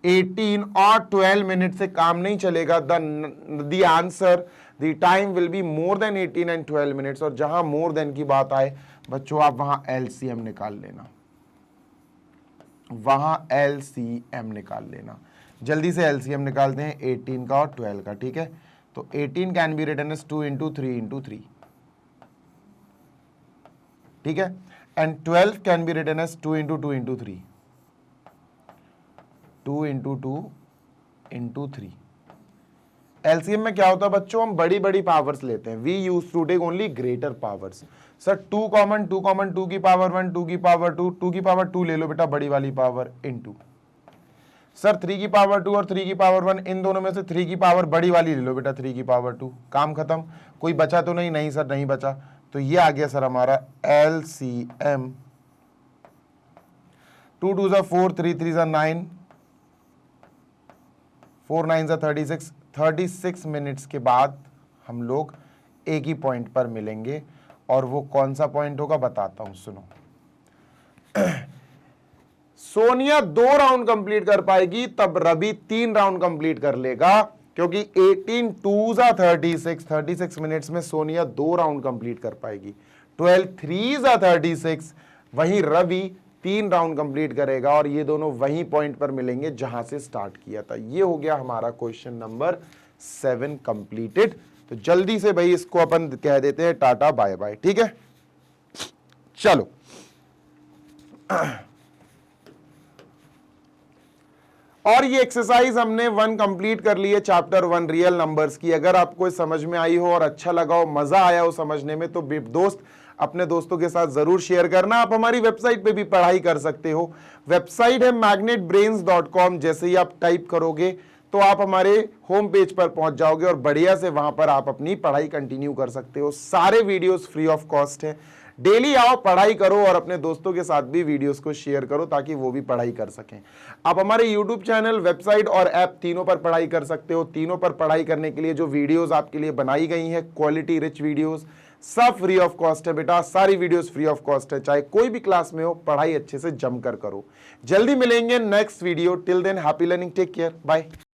18 और 12 मिनट से काम नहीं चलेगा। The answer the time will be more than 18 and 12 minutes. और जहां मोर देन की बात आए बच्चों, आप वहां एलसीएम निकाल लेना, वहां एलसीएम निकाल लेना। जल्दी से एलसीएम निकालते हैं 18 का और 12 का, ठीक है। तो 18 कैन बी रिटन एज 2 × 3 × 3, ठीक है, and 12 can be written as 2 × 2 × 3, 2 × 2 × 3। LCM में क्या होता है बच्चों, हम बड़ी बड़ी पावर्स लेते हैं, we use to take only greater powers. Sir 2 common 2 common 2 की पावर 1, 2 की पावर 2, 2 की पावर 2 ले लो बेटा, बड़ी वाली पावर इनटू। सर 3 की पावर 2 और 3 की पावर 1, इन दोनों में से 3 की पावर बड़ी वाली ले लो बेटा, 3 की पावर 2। काम खत्म। कोई बचा तो नहीं? नहीं सर नहीं बचा। तो ये आ गया सर हमारा एलसीएम। 2 2 ज़ा 4, 3 3 ज़ा 9, 4 9 ज़ा 36। 36 मिनट्स के बाद हम लोग एक ही पॉइंट पर मिलेंगे, और वो कौन सा पॉइंट होगा बताता हूं, सुनो। सोनिया 2 राउंड कंप्लीट कर पाएगी, तब रवि 3 राउंड कंप्लीट कर लेगा, क्योंकि 18 2 ज़ा 36, 36 मिनट्स में सोनिया 2 राउंड कंप्लीट कर पाएगी। 12 3 ज़ा 36, वहीं रवि 3 राउंड कंप्लीट करेगा, और ये दोनों वहीं पॉइंट पर मिलेंगे जहां से स्टार्ट किया था। ये हो गया हमारा क्वेश्चन नंबर 7 कंप्लीटेड। तो जल्दी से भाई इसको अपन कह देते हैं टाटा बाय बाय, ठीक है। चलो और ये एक्सरसाइज हमने 1 कंप्लीट कर ली है, चैप्टर 1 रियल नंबर्स की। अगर आपको समझ में आई हो और अच्छा लगा हो, मजा आया हो समझने में, तो दोस्त अपने दोस्तों के साथ जरूर शेयर करना। आप हमारी वेबसाइट पे भी पढ़ाई कर सकते हो। वेबसाइट है magnetbrains.com। जैसे ही आप टाइप करोगे तो आप हमारे होम पेज पर पहुंच जाओगे, और बढ़िया से वहां पर आप अपनी पढ़ाई कंटिन्यू कर सकते हो। सारे वीडियोस फ्री ऑफ कॉस्ट हैं। डेली आओ, पढ़ाई करो, और अपने दोस्तों के साथ भी वीडियोस को शेयर करो ताकि वो भी पढ़ाई कर सकें। आप हमारे यूट्यूब चैनल, वेबसाइट और ऐप तीनों पर पढ़ाई कर सकते हो। तीनों पर पढ़ाई करने के लिए जो वीडियोस आपके लिए बनाई गई हैं, क्वालिटी रिच वीडियोस, सब फ्री ऑफ कॉस्ट है बेटा। सारी वीडियोस फ्री ऑफ कॉस्ट है, चाहे कोई भी क्लास में हो, पढ़ाई अच्छे से जमकर करो। जल्दी मिलेंगे next video. Till then happy learning, take care, bye.